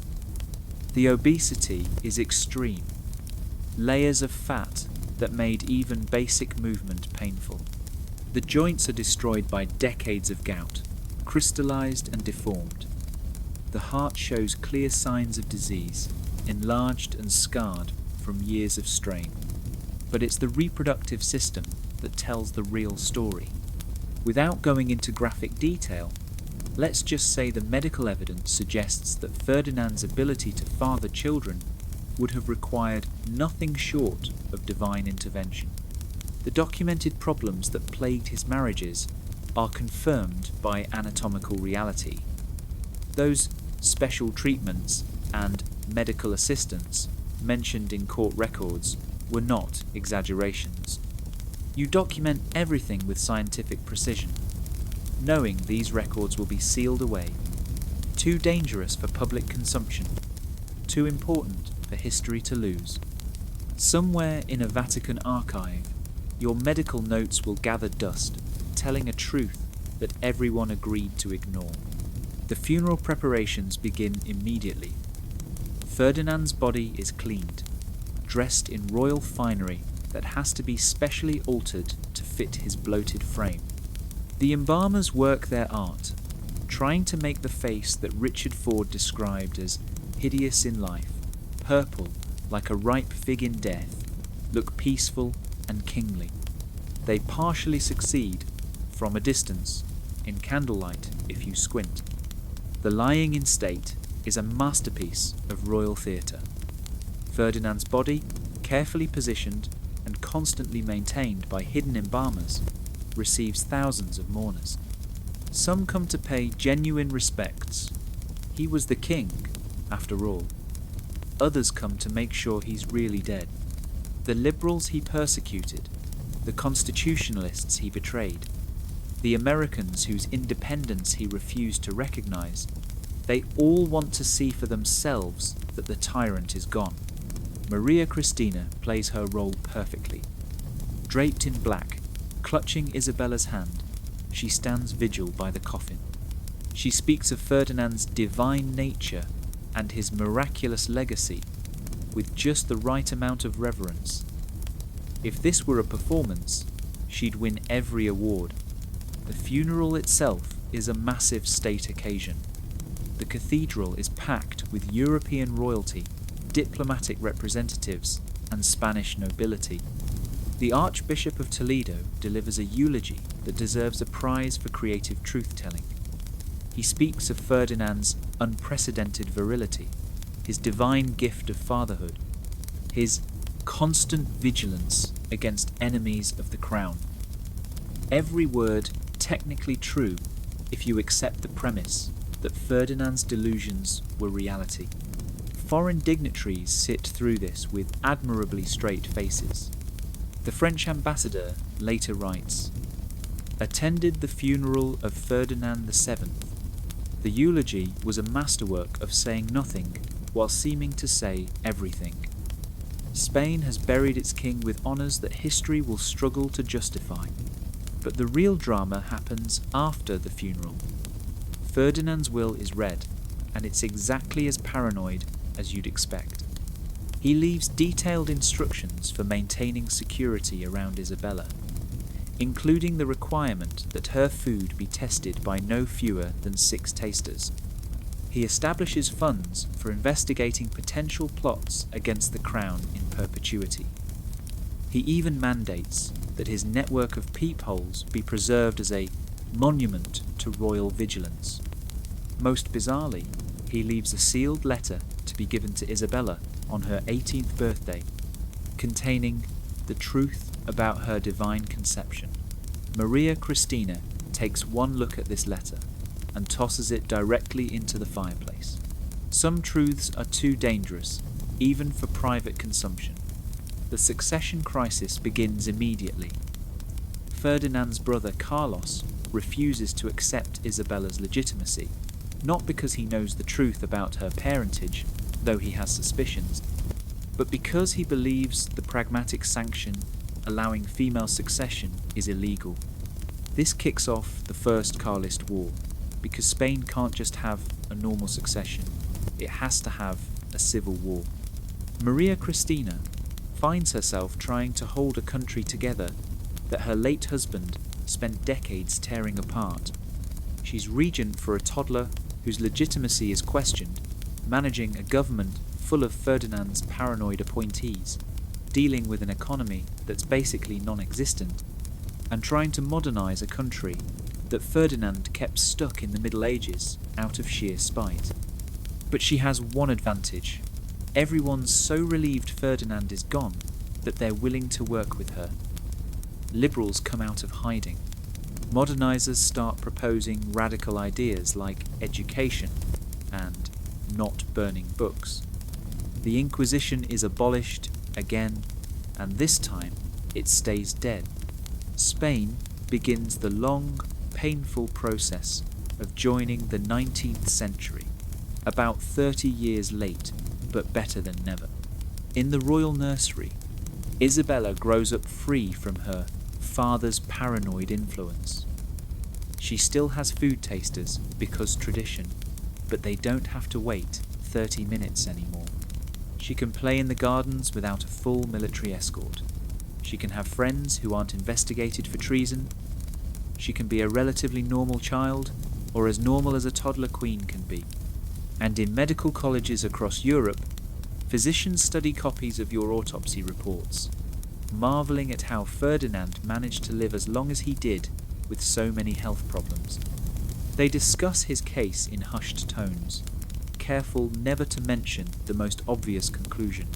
The obesity is extreme. Layers of fat that made even basic movement painful. The joints are destroyed by decades of gout, crystallized and deformed. The heart shows clear signs of disease, enlarged and scarred from years of strain. But it's the reproductive system that tells the real story. Without going into graphic detail, let's just say the medical evidence suggests that Ferdinand's ability to father children would have required nothing short of divine intervention. The documented problems that plagued his marriages are confirmed by anatomical reality. Those special treatments and medical assistance mentioned in court records were not exaggerations. You document everything with scientific precision, knowing these records will be sealed away. Too dangerous for public consumption, too important for history to lose. Somewhere in a Vatican archive, your medical notes will gather dust, telling a truth that everyone agreed to ignore. The funeral preparations begin immediately. Ferdinand's body is cleaned, dressed in royal finery that has to be specially altered to fit his bloated frame. The embalmers work their art, trying to make the face that Richard Ford described as hideous in life, purple like a ripe fig in death, look peaceful and kingly. They partially succeed, from a distance, in candlelight if you squint. The lying in state is a masterpiece of royal theatre. Ferdinand's body, carefully positioned and constantly maintained by hidden embalmers, receives thousands of mourners. Some come to pay genuine respects. He was the king, after all. Others come to make sure he's really dead. The liberals he persecuted, the constitutionalists he betrayed, the Americans whose independence he refused to recognize, they all want to see for themselves that the tyrant is gone. Maria Cristina plays her role perfectly. Draped in black, clutching Isabella's hand, she stands vigil by the coffin. She speaks of Ferdinand's divine nature and his miraculous legacy with just the right amount of reverence. If this were a performance, she'd win every award. The funeral itself is a massive state occasion. The cathedral is packed with European royalty, diplomatic representatives, and Spanish nobility. The Archbishop of Toledo delivers a eulogy that deserves a prize for creative truth-telling. He speaks of Ferdinand's unprecedented virility, his divine gift of fatherhood, his constant vigilance against enemies of the crown. Every word technically true if you accept the premise that Ferdinand's delusions were reality. Foreign dignitaries sit through this with admirably straight faces. The French ambassador later writes, "Attended the funeral of Ferdinand VII. The eulogy was a masterwork of saying nothing while seeming to say everything. Spain has buried its king with honours that history will struggle to justify. But the real drama happens after the funeral. Ferdinand's will is read, and it's exactly as paranoid as you'd expect. He leaves detailed instructions for maintaining security around Isabella, including the requirement that her food be tested by no fewer than 6 tasters. He establishes funds for investigating potential plots against the crown in perpetuity. He even mandates that his network of peepholes be preserved as a monument to royal vigilance. Most bizarrely, he leaves a sealed letter to be given to Isabella on her 18th birthday, containing the truth about her divine conception. Maria Cristina takes one look at this letter and tosses it directly into the fireplace. Some truths are too dangerous, even for private consumption. The succession crisis begins immediately. Ferdinand's brother Carlos refuses to accept Isabella's legitimacy, not because he knows the truth about her parentage, though he has suspicions, but because he believes the pragmatic sanction allowing female succession is illegal. This kicks off the First Carlist War, because Spain can't just have a normal succession, it has to have a civil war. Maria Cristina finds herself trying to hold a country together that her late husband spent decades tearing apart. She's regent for a toddler whose legitimacy is questioned, managing a government full of Ferdinand's paranoid appointees, dealing with an economy that's basically non-existent, and trying to modernise a country that Ferdinand kept stuck in the Middle Ages out of sheer spite. But she has one advantage. Everyone's so relieved Ferdinand is gone that they're willing to work with her. Liberals come out of hiding. Modernisers start proposing radical ideas like education and not burning books. The Inquisition is abolished again, and this time it stays dead. Spain begins the long, painful process of joining the 19th century, about 30 years late, but better than never. In the royal nursery, Isabella grows up free from her father's paranoid influence. She still has food tasters because tradition, but they don't have to wait 30 minutes anymore. She can play in the gardens without a full military escort. She can have friends who aren't investigated for treason. She can be a relatively normal child, or as normal as a toddler queen can be. And in medical colleges across Europe, physicians study copies of your autopsy reports, marvelling at how Ferdinand managed to live as long as he did with so many health problems. They discuss his case in hushed tones, careful never to mention the most obvious conclusion,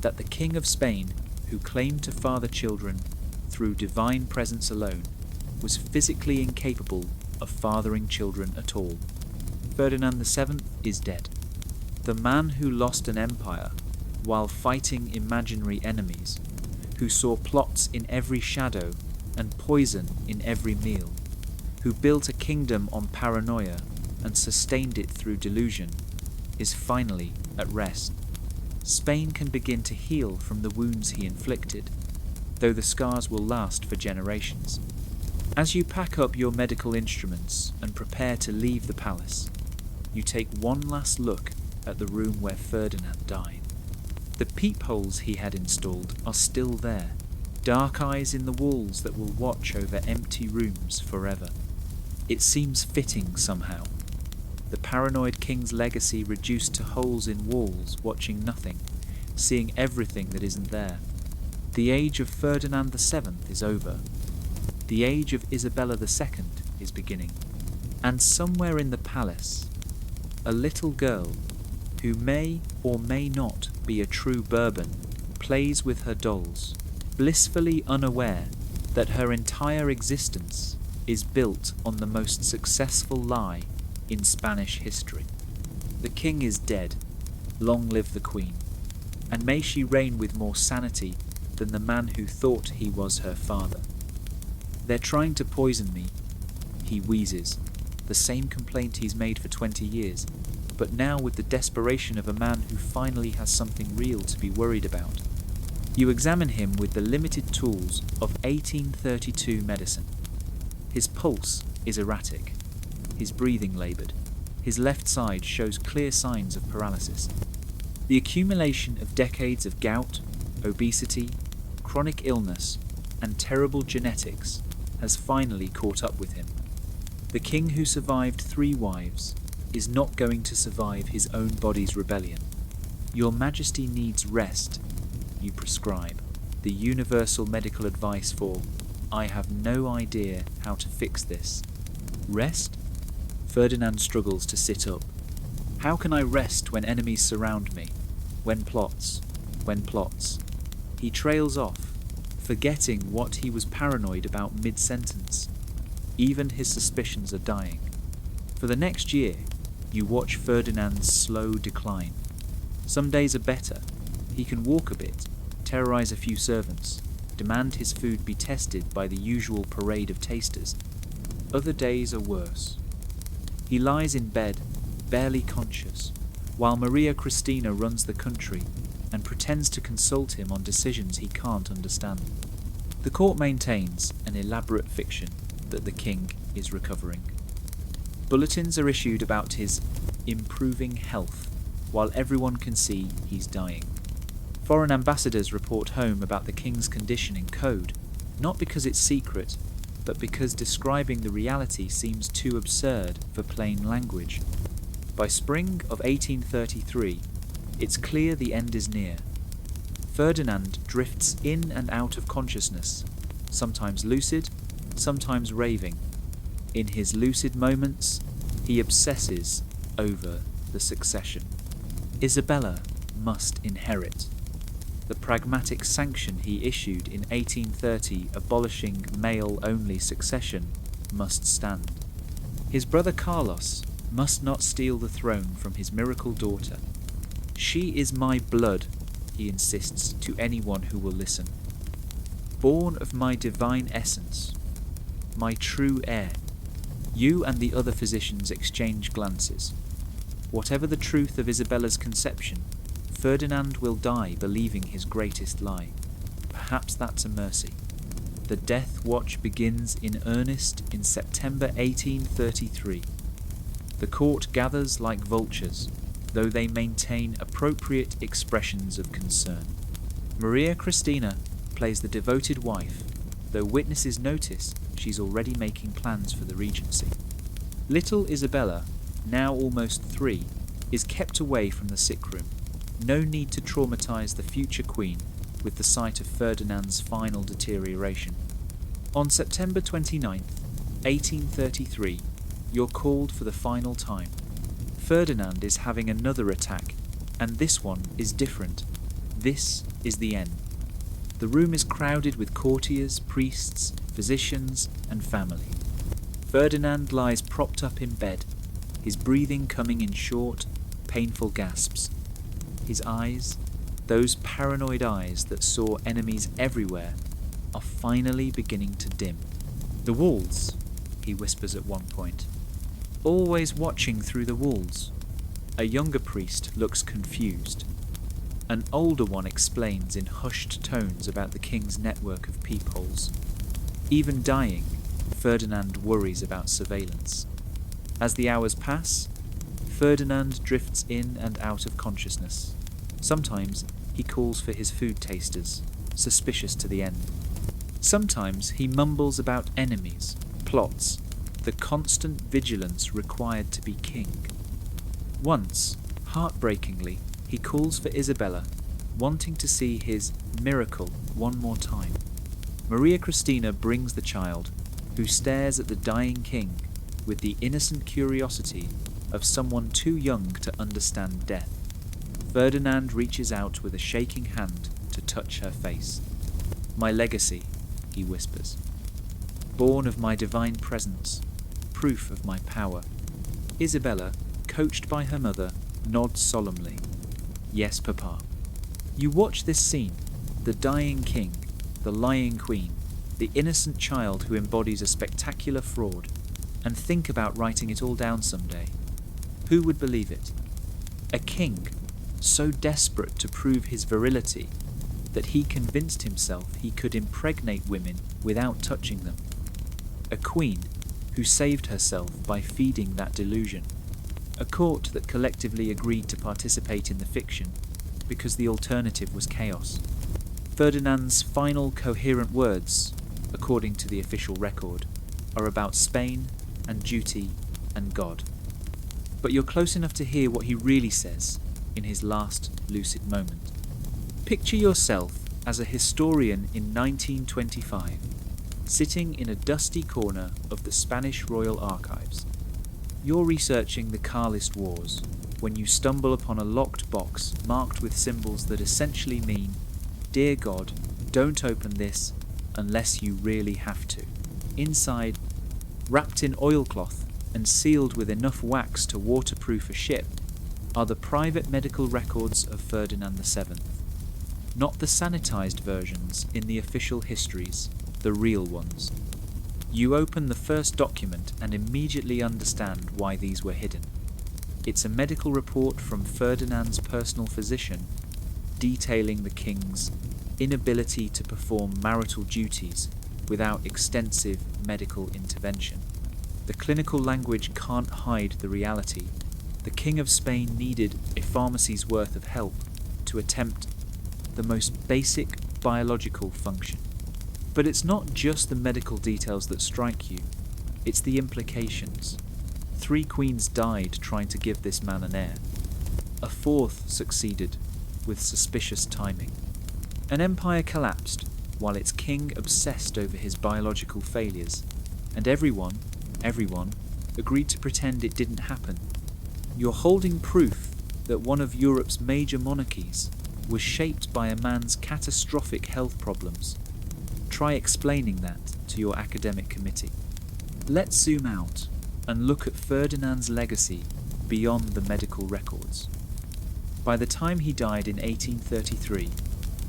that the King of Spain, who claimed to father children through divine presence alone, was physically incapable of fathering children at all. Ferdinand VII is dead. The man who lost an empire while fighting imaginary enemies who saw plots in every shadow and poison in every meal, who built a kingdom on paranoia and sustained it through delusion, is finally at rest. Spain can begin to heal from the wounds he inflicted, though the scars will last for generations. As you pack up your medical instruments and prepare to leave the palace, you take one last look at the room where Ferdinand died. The peepholes he had installed are still there, dark eyes in the walls that will watch over empty rooms forever. It seems fitting somehow. The paranoid king's legacy reduced to holes in walls, watching nothing, seeing everything that isn't there. The age of Ferdinand VII is over. The age of Isabella II is beginning. And somewhere in the palace, a little girl, who may or may not be a true Bourbon, plays with her dolls, blissfully unaware that her entire existence is built on the most successful lie in Spanish history. The king is dead. Long live the queen. And may she reign with more sanity than the man who thought he was her father. They're trying to poison me, he wheezes, the same complaint he's made for 20 years, but now with the desperation of a man who finally has something real to be worried about. You examine him with the limited tools of 1832 medicine. His pulse is erratic, his breathing laboured, his left side shows clear signs of paralysis. The accumulation of decades of gout, obesity, chronic illness, and terrible genetics has finally caught up with him. The king who survived 3 wives is not going to survive his own body's rebellion. Your Majesty needs rest, you prescribe, the universal medical advice for, I have no idea how to fix this. Rest? Ferdinand struggles to sit up. How can I rest when enemies surround me? When plots? He trails off, forgetting what he was paranoid about mid-sentence. Even his suspicions are dying. For the next year, you watch Ferdinand's slow decline. Some days are better. He can walk a bit, terrorize a few servants, demand his food be tested by the usual parade of tasters. Other days are worse. He lies in bed, barely conscious, while Maria Cristina runs the country and pretends to consult him on decisions he can't understand. The court maintains an elaborate fiction that the king is recovering. Bulletins are issued about his improving health, while everyone can see he's dying. Foreign ambassadors report home about the king's condition in code, not because it's secret, but because describing the reality seems too absurd for plain language. By spring of 1833, it's clear the end is near. Ferdinand drifts in and out of consciousness, sometimes lucid, sometimes raving. In his lucid moments, he obsesses over the succession. Isabella must inherit. The pragmatic sanction he issued in 1830 abolishing male-only succession must stand. His brother Carlos must not steal the throne from his miracle daughter. She is my blood, he insists to anyone who will listen. Born of my divine essence, my true heir. You and the other physicians exchange glances. Whatever the truth of Isabella's conception, Ferdinand will die believing his greatest lie. Perhaps that's a mercy. The death watch begins in earnest in September 1833. The court gathers like vultures, though they maintain appropriate expressions of concern. Maria Cristina plays the devoted wife, though witnesses notice she's already making plans for the regency. Little Isabella, now almost 3, is kept away from the sick room. No need to traumatise the future queen with the sight of Ferdinand's final deterioration. On September 29th, 1833, you're called for the final time. Ferdinand is having another attack, and this one is different. This is the end. The room is crowded with courtiers, priests, physicians, and family. Ferdinand lies propped up in bed, his breathing coming in short, painful gasps. His eyes, Those paranoid eyes that saw enemies everywhere are finally beginning to dim. "The walls," he whispers at one point. "Always watching through the walls." A younger priest looks confused. An older one explains in hushed tones about the king's network of peepholes. Even dying, Ferdinand worries about surveillance. As the hours pass, Ferdinand drifts in and out of consciousness. Sometimes he calls for his food tasters, suspicious to the end. Sometimes he mumbles about enemies, plots, the constant vigilance required to be king. Once, heartbreakingly, he calls for Isabella, wanting to see his miracle one more time. Maria Cristina brings the child, who stares at the dying king with the innocent curiosity of someone too young to understand death. Ferdinand reaches out with a shaking hand to touch her face. "My legacy," he whispers. "Born of my divine presence, proof of my power." Isabella, coached by her mother, nods solemnly. "Yes, Papa." You watch this scene, the dying king, the lying queen, the innocent child who embodies a spectacular fraud, and think about writing it all down someday. Who would believe it? A king, so desperate to prove his virility that he convinced himself he could impregnate women without touching them. A queen who saved herself by feeding that delusion. A court that collectively agreed to participate in the fiction because the alternative was chaos. Ferdinand's final coherent words, according to the official record, are about Spain and duty and God. But you're close enough to hear what he really says in his last lucid moment. Picture yourself as a historian in 1925, sitting in a dusty corner of the Spanish Royal Archives. You're researching the Carlist Wars when you stumble upon a locked box marked with symbols that essentially mean, "Dear God, don't open this unless you really have to." Inside, wrapped in oilcloth and sealed with enough wax to waterproof a ship, are the private medical records of Ferdinand VII. Not the sanitized versions in the official histories, the real ones. You open the first document and immediately understand why these were hidden. It's a medical report from Ferdinand's personal physician detailing the king's inability to perform marital duties without extensive medical intervention. The clinical language can't hide the reality. The King of Spain needed a pharmacy's worth of help to attempt the most basic biological function. But it's not just the medical details that strike you, it's the implications. 3 queens died trying to give this man an heir. A 4th succeeded with suspicious timing. An empire collapsed while its king obsessed over his biological failures, and everyone agreed to pretend it didn't happen. You're holding proof that one of Europe's major monarchies was shaped by a man's catastrophic health problems. Try explaining that to your academic committee. Let's zoom out and look at Ferdinand's legacy beyond the medical records. By the time he died in 1833,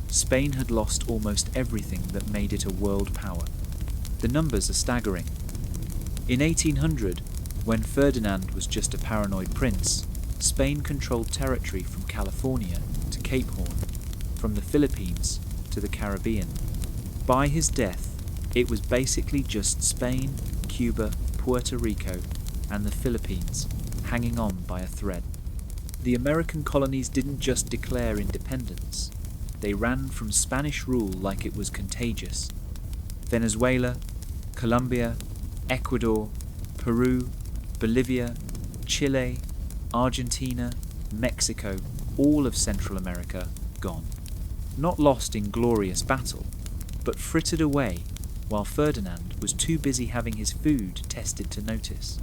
Spain had lost almost everything that made it a world power. The numbers are staggering. In 1800, when Ferdinand was just a paranoid prince, Spain controlled territory from California to Cape Horn, from the Philippines to the Caribbean. By his death, it was basically just Spain, Cuba, Puerto Rico, and the Philippines hanging on by a thread. The American colonies didn't just declare independence, they ran from Spanish rule like it was contagious. Venezuela, Colombia, Ecuador, Peru, Bolivia, Chile, Argentina, Mexico, all of Central America gone. Not lost in glorious battle, but frittered away while Ferdinand was too busy having his food tested to notice.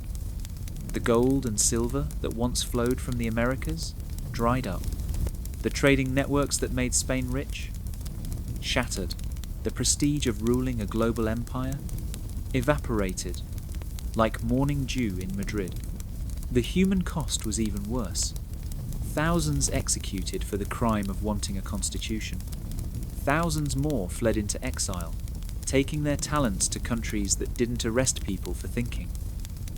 The gold and silver that once flowed from the Americas dried up. The trading networks that made Spain rich shattered. The prestige of ruling a global empire evaporated like morning dew in Madrid. The human cost was even worse. thousands executed for the crime of wanting a constitution. Thousands more fled into exile, taking their talents to countries that didn't arrest people for thinking.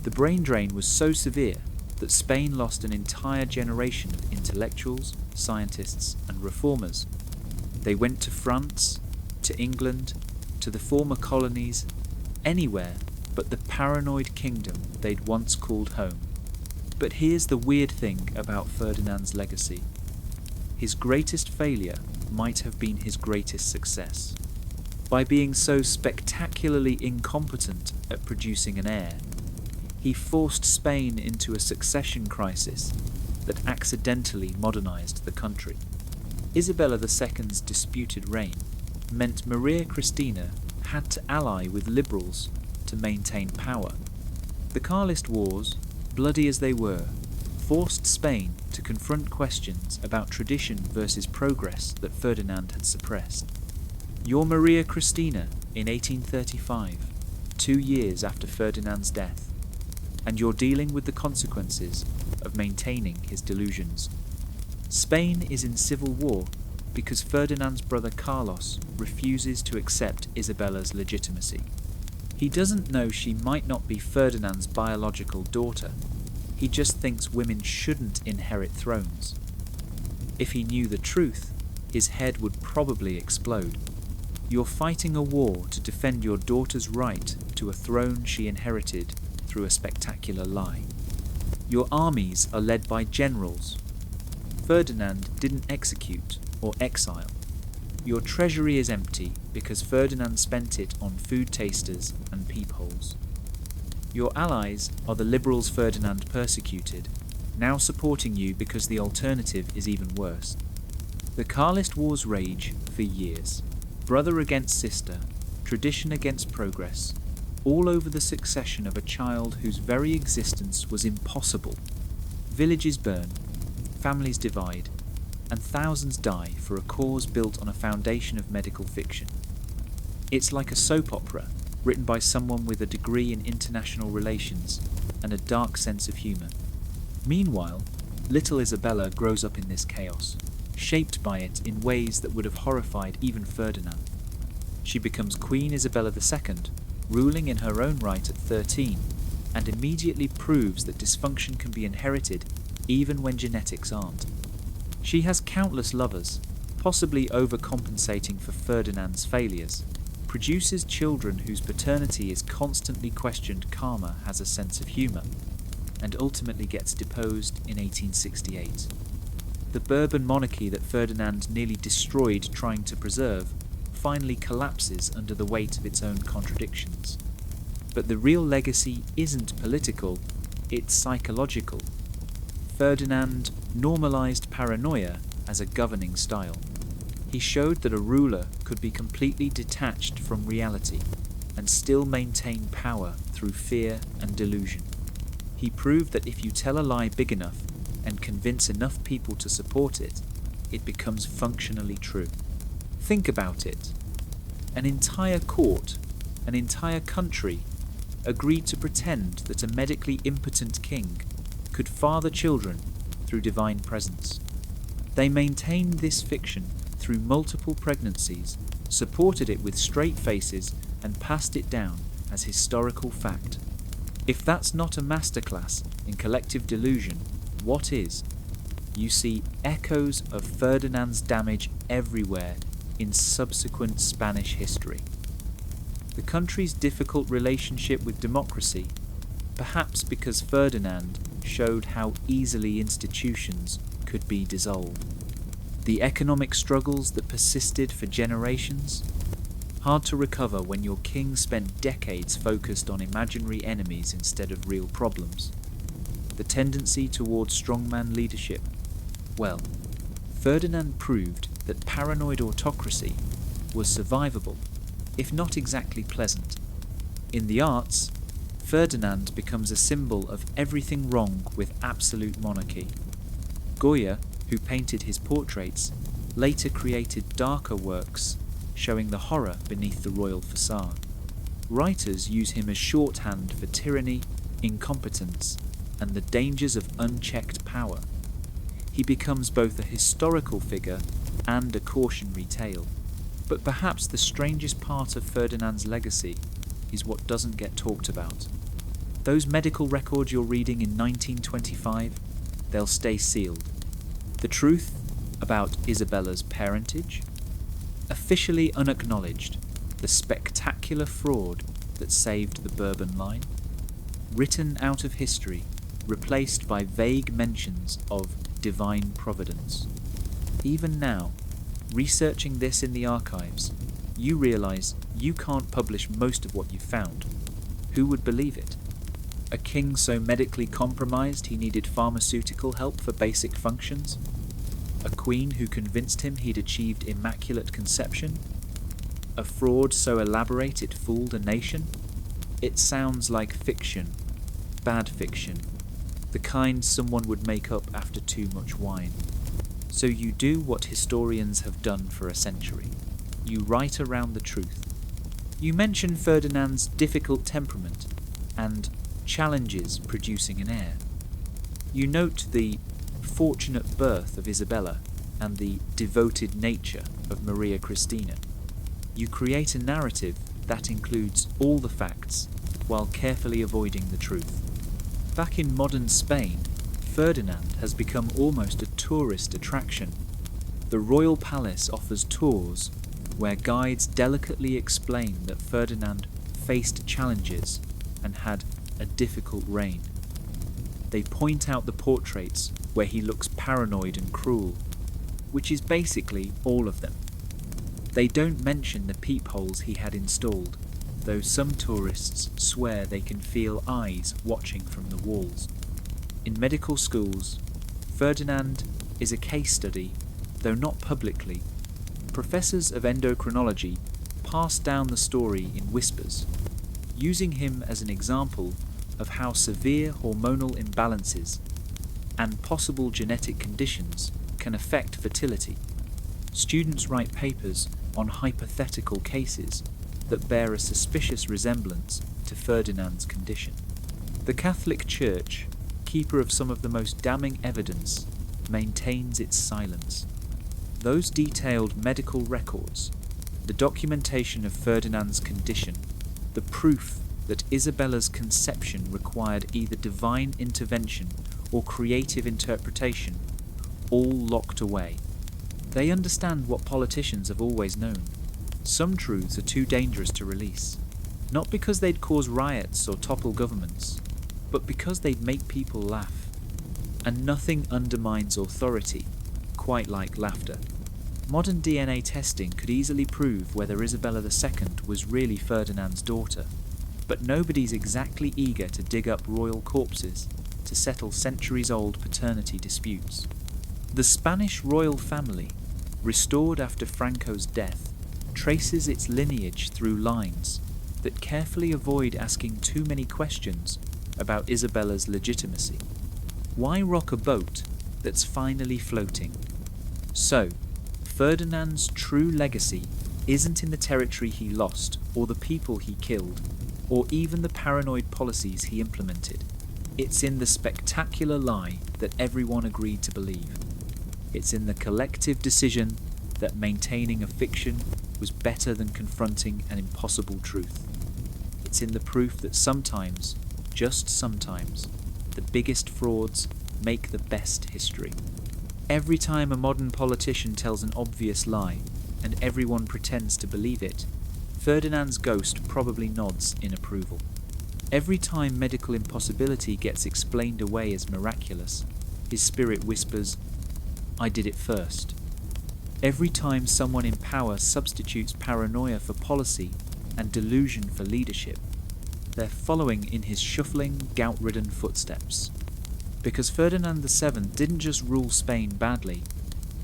The brain drain was so severe that Spain lost an entire generation of intellectuals, scientists, and reformers. They went to France, to England, to the former colonies, anywhere but the paranoid kingdom they'd once called home. But here's the weird thing about Ferdinand's legacy. His greatest failure might have been his greatest success. By being so spectacularly incompetent at producing an heir, he forced Spain into a succession crisis that accidentally modernized the country. Isabella II's disputed reign meant Maria Cristina had to ally with liberals to maintain power. The Carlist Wars, bloody as they were, forced Spain to confront questions about tradition versus progress that Ferdinand had suppressed. You're Maria Cristina in 1835, 2 years after Ferdinand's death, and you're dealing with the consequences of maintaining his delusions. Spain is in civil war because Ferdinand's brother Carlos refuses to accept Isabella's legitimacy. He doesn't know she might not be Ferdinand's biological daughter. He just thinks women shouldn't inherit thrones. If he knew the truth, his head would probably explode. You're fighting a war to defend your daughter's right to a throne she inherited through a spectacular lie. Your armies are led by generals. Ferdinand didn't execute or exile. Your treasury is empty because Ferdinand spent it on food tasters and peepholes. Your allies are the liberals Ferdinand persecuted, now supporting you because the alternative is even worse. The Carlist Wars rage for years. Brother against sister, tradition against progress, all over the succession of a child whose very existence was impossible. Villages burn, families divide, and thousands die for a cause built on a foundation of medical fiction. It's like a soap opera written by someone with a degree in international relations and a dark sense of humour. Meanwhile, little Isabella grows up in this chaos, shaped by it in ways that would have horrified even Ferdinand. She becomes Queen Isabella II, ruling in her own right at 13, and immediately proves that dysfunction can be inherited even when genetics aren't. She has countless lovers, possibly overcompensating for Ferdinand's failures, produces children whose paternity is constantly questioned. Karma has a sense of humour, and ultimately gets deposed in 1868. The Bourbon monarchy that Ferdinand nearly destroyed trying to preserve finally collapses under the weight of its own contradictions. But the real legacy isn't political, it's psychological. Ferdinand normalized paranoia as a governing style. He showed that a ruler could be completely detached from reality and still maintain power through fear and delusion. He proved that if you tell a lie big enough and convince enough people to support it, it becomes functionally true. Think about it. An entire court, an entire country, agreed to pretend that a medically impotent king could father children through divine presence. They maintained this fiction through multiple pregnancies, supported it with straight faces, and passed it down as historical fact. If that's not a masterclass in collective delusion, what is? You see echoes of Ferdinand's damage everywhere in subsequent Spanish history. The country's difficult relationship with democracy, perhaps because Ferdinand showed how easily institutions could be dissolved. The economic struggles that persisted for generations, hard to recover when your king spent decades focused on imaginary enemies instead of real problems. The tendency towards strongman leadership. Well, Ferdinand proved that paranoid autocracy was survivable, if not exactly pleasant. In the arts, Ferdinand becomes a symbol of everything wrong with absolute monarchy. Goya, who painted his portraits, later created darker works showing the horror beneath the royal facade. Writers use him as shorthand for tyranny, incompetence, and the dangers of unchecked power. he becomes both a historical figure and a cautionary tale. But perhaps the strangest part of Ferdinand's legacy is what doesn't get talked about. Those medical records you're reading in 1925, they'll stay sealed. The truth about Isabella's parentage, officially unacknowledged, the spectacular fraud that saved the Bourbon line, written out of history, replaced by vague mentions of divine providence. Even now, researching this in the archives, you realize you can't publish most of what you've found. Who would believe it? A king so medically compromised he needed pharmaceutical help for basic functions? A queen who convinced him he'd achieved immaculate conception? A fraud so elaborate it fooled a nation? It sounds like fiction, bad fiction, the kind someone would make up after too much wine. So you do what historians have done for a century. You write around the truth. You mention Ferdinand's difficult temperament and challenges producing an heir. You note the fortunate birth of Isabella and the devoted nature of Maria Cristina. You create a narrative that includes all the facts while carefully avoiding the truth. Back in modern Spain, Ferdinand has become almost a tourist attraction. The royal palace offers tours where guides delicately explain that Ferdinand faced challenges and had a difficult reign. They point out the portraits where he looks paranoid and cruel, which is basically all of them. They don't mention the peepholes he had installed, though some tourists swear they can feel eyes watching from the walls. In medical schools, Ferdinand is a case study, though not publicly. Professors of endocrinology pass down the story in whispers, using him as an example of how severe hormonal imbalances and possible genetic conditions can affect fertility. Students write papers on hypothetical cases that bear a suspicious resemblance to Ferdinand's condition. The Catholic Church, keeper of some of the most damning evidence, maintains its silence. Those detailed medical records, the documentation of Ferdinand's condition, the proof that Isabella's conception required either divine intervention or creative interpretation, all locked away. They understand what politicians have always known. Some truths are too dangerous to release, not because they'd cause riots or topple governments, but because they'd make people laugh. And nothing undermines authority quite like laughter. Modern DNA testing could easily prove whether Isabella II was really Ferdinand's daughter, but nobody's exactly eager to dig up royal corpses to settle centuries-old paternity disputes. The Spanish royal family, restored after Franco's death, traces its lineage through lines that carefully avoid asking too many questions about Isabella's legitimacy. Why rock a boat that's finally floating? So, Ferdinand's true legacy isn't in the territory he lost, or the people he killed, or even the paranoid policies he implemented. It's in the spectacular lie that everyone agreed to believe. It's in the collective decision that maintaining a fiction was better than confronting an impossible truth. It's in the proof that sometimes, just sometimes, the biggest frauds make the best history. Every time a modern politician tells an obvious lie, and everyone pretends to believe it, Ferdinand's ghost probably nods in approval. Every time medical impossibility gets explained away as miraculous, his spirit whispers, "I did it first." Every time someone in power substitutes paranoia for policy and delusion for leadership, they're following in his shuffling, gout-ridden footsteps. Because Ferdinand VII didn't just rule Spain badly,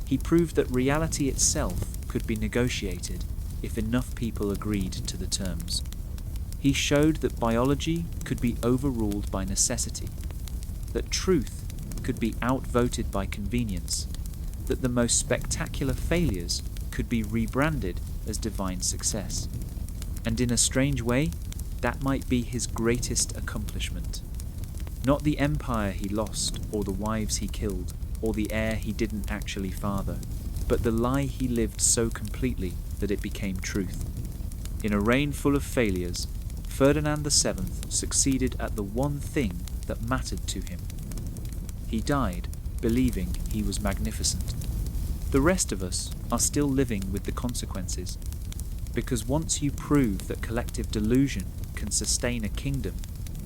he proved that reality itself could be negotiated if enough people agreed to the terms. He showed that biology could be overruled by necessity, that truth could be outvoted by convenience, that the most spectacular failures could be rebranded as divine success. And in a strange way, that might be his greatest accomplishment. Not the empire he lost or the wives he killed, or the heir he didn't actually father, but the lie he lived so completely that it became truth. In a reign full of failures, Ferdinand VII succeeded at the one thing that mattered to him. He died believing he was magnificent. The rest of us are still living with the consequences, because once you prove that collective delusion can sustain a kingdom,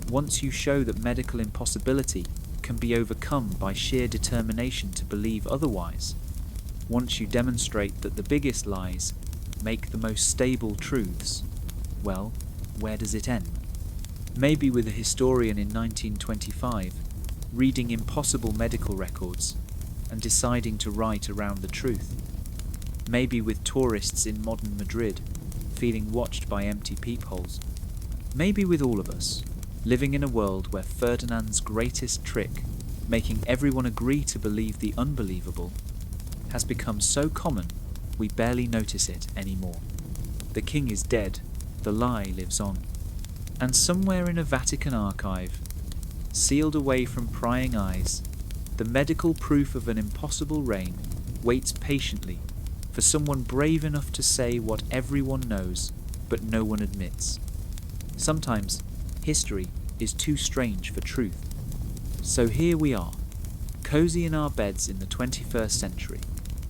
once you show that medical impossibility can be overcome by sheer determination to believe otherwise, once you demonstrate that the biggest lies make the most stable truths, well, where does it end? Maybe with a historian in 1925 reading impossible medical records and deciding to write around the truth. Maybe with tourists in modern Madrid feeling watched by empty peepholes. Maybe with all of us living in a world where Ferdinand's greatest trick, making everyone agree to believe the unbelievable, has become so common we barely notice it anymore. The king is dead, the lie lives on. And somewhere in a Vatican archive, sealed away from prying eyes, the medical proof of an impossible reign waits patiently for someone brave enough to say what everyone knows but no one admits. Sometimes history is too strange for truth. So here we are, cozy in our beds in the 21st century,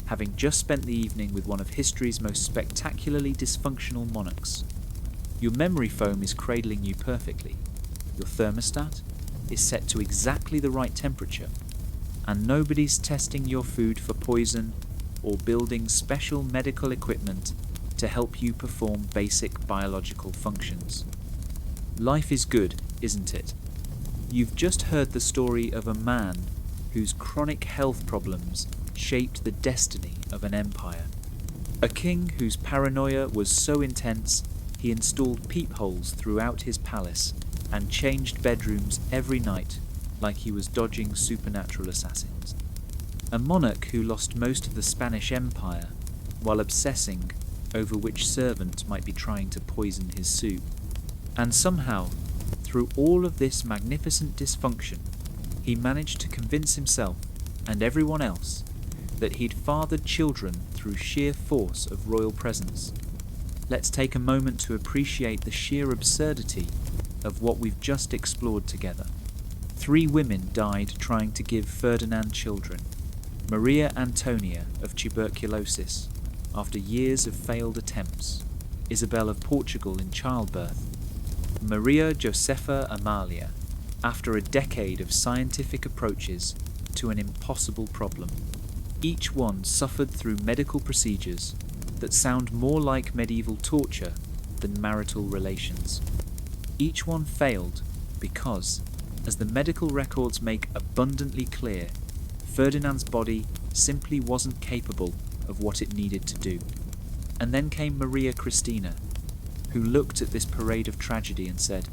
having just spent the evening with one of history's most spectacularly dysfunctional monarchs. Your memory foam is cradling you perfectly. Your thermostat is set to exactly the right temperature, and nobody's testing your food for poison or building special medical equipment to help you perform basic biological functions. Life is good, isn't it? You've just heard the story of a man whose chronic health problems shaped the destiny of an empire. A king whose paranoia was so intense he installed peepholes throughout his palace and changed bedrooms every night like he was dodging supernatural assassins. A monarch who lost most of the Spanish Empire while obsessing over which servant might be trying to poison his soup. And somehow, through all of this magnificent dysfunction, he managed to convince himself and everyone else that he'd fathered children through sheer force of royal presence. Let's take a moment to appreciate the sheer absurdity of what we've just explored together. 3 women died trying to give Ferdinand children. Maria Antonia of tuberculosis, after years of failed attempts. Isabel of Portugal in childbirth. Maria Josefa Amalia, after a decade of scientific approaches to an impossible problem. Each one suffered through medical procedures that sound more like medieval torture than marital relations. Each one failed because, as the medical records make abundantly clear, Ferdinand's body simply wasn't capable of what it needed to do. And then came Maria Cristina, who looked at this parade of tragedy and said,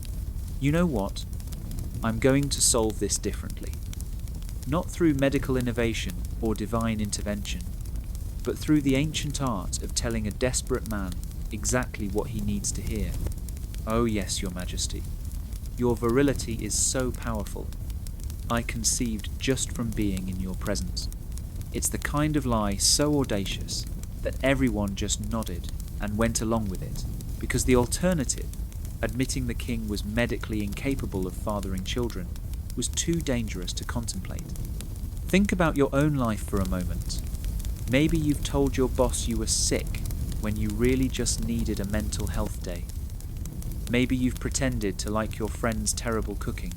"You know what? I'm going to solve this differently. Not through medical innovation or divine intervention, but through the ancient art of telling a desperate man exactly what he needs to hear. Oh yes, Your Majesty, your virility is so powerful. I conceived just from being in your presence." It's the kind of lie so audacious that everyone just nodded and went along with it, because the alternative, admitting the king was medically incapable of fathering children, was too dangerous to contemplate. Think about your own life for a moment. Maybe you've told your boss you were sick when you really just needed a mental health day. Maybe you've pretended to like your friend's terrible cooking.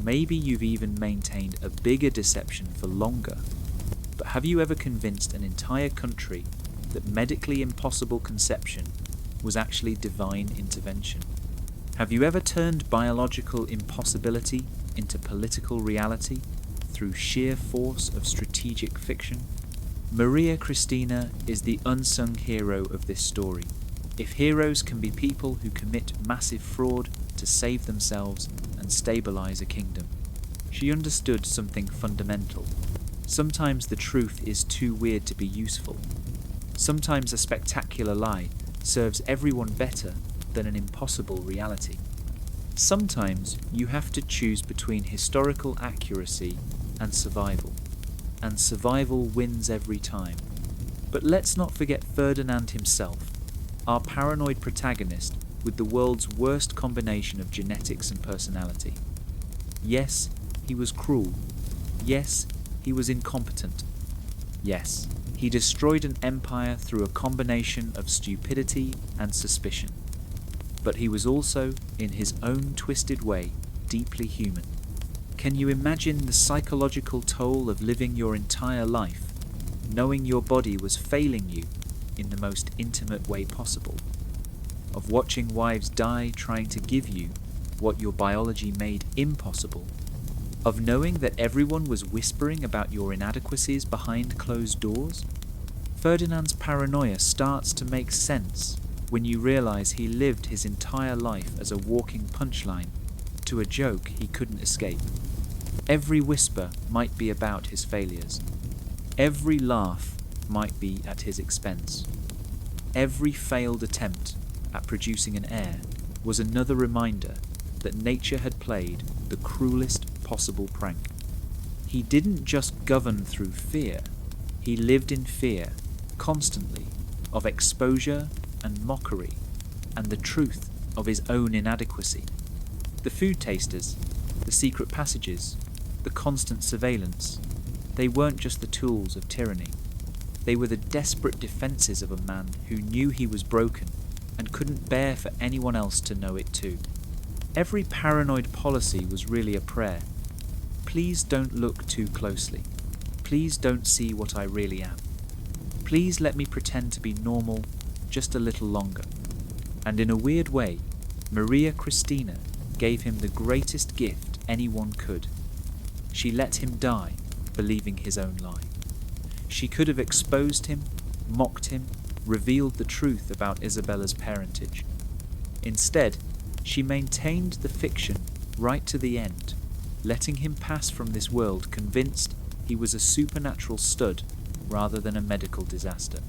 Maybe you've even maintained a bigger deception for longer. But have you ever convinced an entire country that medically impossible conception was actually divine intervention? Have you ever turned biological impossibility into political reality through sheer force of strategic fiction? Maria Cristina is the unsung hero of this story. If heroes can be people who commit massive fraud to save themselves and stabilize a kingdom, she understood something fundamental. Sometimes the truth is too weird to be useful. Sometimes a spectacular lie serves everyone better than an impossible reality. Sometimes you have to choose between historical accuracy and survival. and survival wins every time. But let's not forget Ferdinand himself, our paranoid protagonist with the world's worst combination of genetics and personality. Yes, he was cruel. Yes, he was incompetent. Yes, he destroyed an empire through a combination of stupidity and suspicion. But he was also, in his own twisted way, deeply human. Can you imagine the psychological toll of living your entire life, knowing your body was failing you in the most intimate way possible? Of watching wives die trying to give you what your biology made impossible? Of knowing that everyone was whispering about your inadequacies behind closed doors? Ferdinand's paranoia starts to make sense when you realize he lived his entire life as a walking punchline to a joke he couldn't escape. Every whisper might be about his failures. Every laugh might be at his expense. Every failed attempt at producing an heir was another reminder that nature had played the cruelest possible prank. He didn't just govern through fear, he lived in fear, constantly, of exposure and mockery, and the truth of his own inadequacy. The food tasters, the secret passages, the constant surveillance, they weren't just the tools of tyranny. They were the desperate defences of a man who knew he was broken and couldn't bear for anyone else to know it too. Every paranoid policy was really a prayer. Please don't look too closely. Please don't see what I really am. Please let me pretend to be normal just a little longer. And in a weird way, Maria Cristina gave him the greatest gift anyone could. She let him die, believing his own lie. She could have exposed him, mocked him, revealed the truth about Isabella's parentage. Instead, she maintained the fiction right to the end, letting him pass from this world convinced he was a supernatural stud rather than a medical disaster.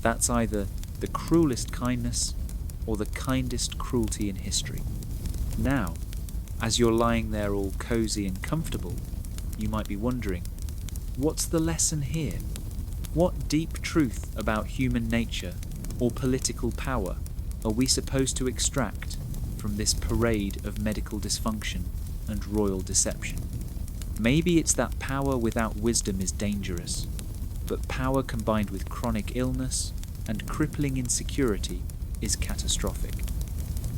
That's either the cruelest kindness or the kindest cruelty in history. Now, as you're lying there all cozy and comfortable, you might be wondering, what's the lesson here? What deep truth about human nature or political power are we supposed to extract from this parade of medical dysfunction and royal deception? Maybe it's that power without wisdom is dangerous, but power combined with chronic illness and crippling insecurity is catastrophic.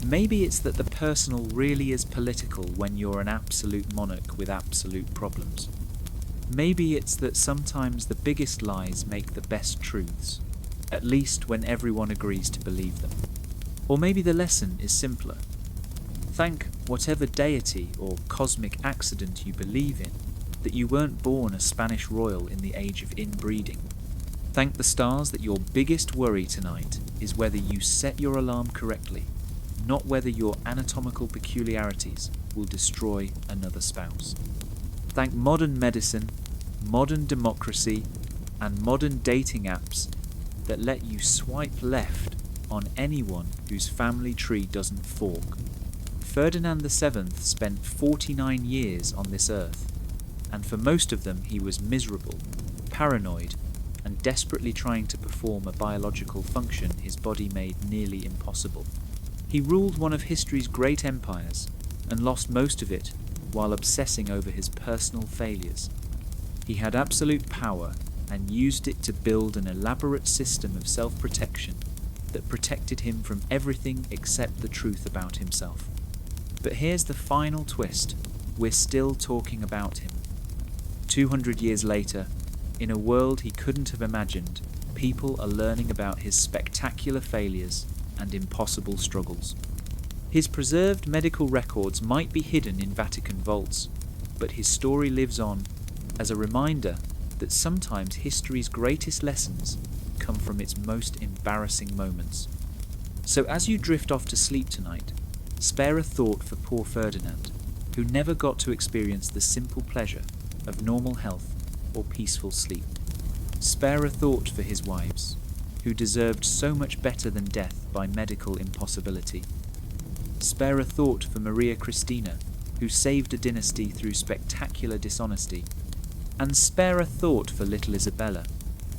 Maybe it's that the personal really is political when you're an absolute monarch with absolute problems. Maybe it's that sometimes the biggest lies make the best truths, at least when everyone agrees to believe them. Or maybe the lesson is simpler. Thank whatever deity or cosmic accident you believe in that you weren't born a Spanish royal in the age of inbreeding. Thank the stars that your biggest worry tonight is whether you set your alarm correctly, not whether your anatomical peculiarities will destroy another spouse. Thank modern medicine, modern democracy, and modern dating apps that let you swipe left on anyone whose family tree doesn't fork. Ferdinand VII spent 49 years on this earth, and for most of them he was miserable, paranoid, and desperately trying to perform a biological function his body made nearly impossible. He ruled one of history's great empires and lost most of it while obsessing over his personal failures. He had absolute power and used it to build an elaborate system of self-protection that protected him from everything except the truth about himself. But here's the final twist. We're still talking about him. 200 years later, in a world he couldn't have imagined, people are learning about his spectacular failures and impossible struggles. His preserved medical records might be hidden in Vatican vaults, but his story lives on as a reminder that sometimes history's greatest lessons come from its most embarrassing moments. So as you drift off to sleep tonight, spare a thought for poor Ferdinand, who never got to experience the simple pleasure of normal health or peaceful sleep. Spare a thought for his wives, who deserved so much better than death by medical impossibility. Spare a thought for Maria Cristina, who saved a dynasty through spectacular dishonesty. And spare a thought for little Isabella,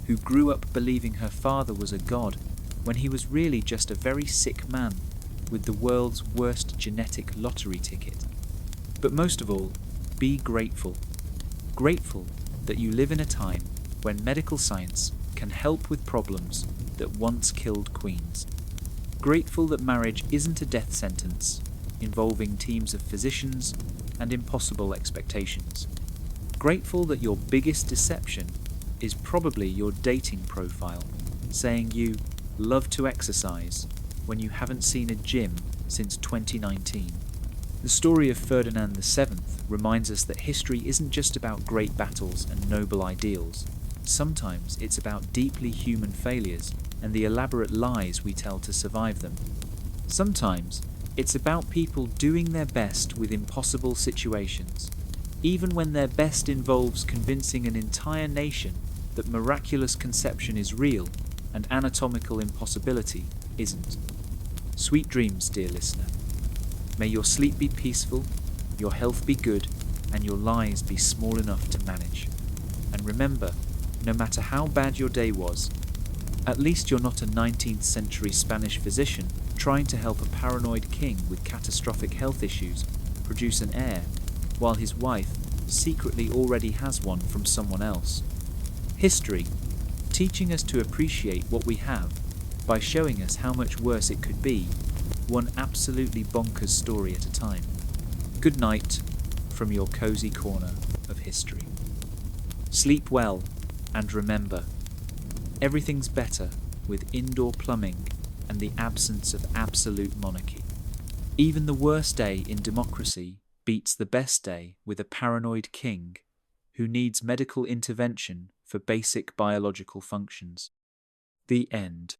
who grew up believing her father was a god when he was really just a very sick man with the world's worst genetic lottery ticket. But most of all, be grateful. Grateful that you live in a time when medical science can help with problems that once killed queens. Grateful that marriage isn't a death sentence involving teams of physicians and impossible expectations. Grateful that your biggest deception is probably your dating profile, saying you love to exercise when you haven't seen a gym since 2019. The story of Ferdinand VII reminds us that history isn't just about great battles and noble ideals. Sometimes it's about deeply human failures and the elaborate lies we tell to survive them. Sometimes it's about people doing their best with impossible situations, even when their best involves convincing an entire nation that miraculous conception is real and anatomical impossibility isn't. Sweet dreams, dear listener. May your sleep be peaceful, your health be good, and your lies be small enough to manage. And remember, no matter how bad your day was, at least you're not a 19th century Spanish physician trying to help a paranoid king with catastrophic health issues produce an heir, while his wife secretly already has one from someone else. History, teaching us to appreciate what we have by showing us how much worse it could be, one absolutely bonkers story at a time. Good night from your cozy corner of history. Sleep well, and remember, everything's better with indoor plumbing and the absence of absolute monarchy. Even the worst day in democracy beats the best day with a paranoid king who needs medical intervention for basic biological functions. The end.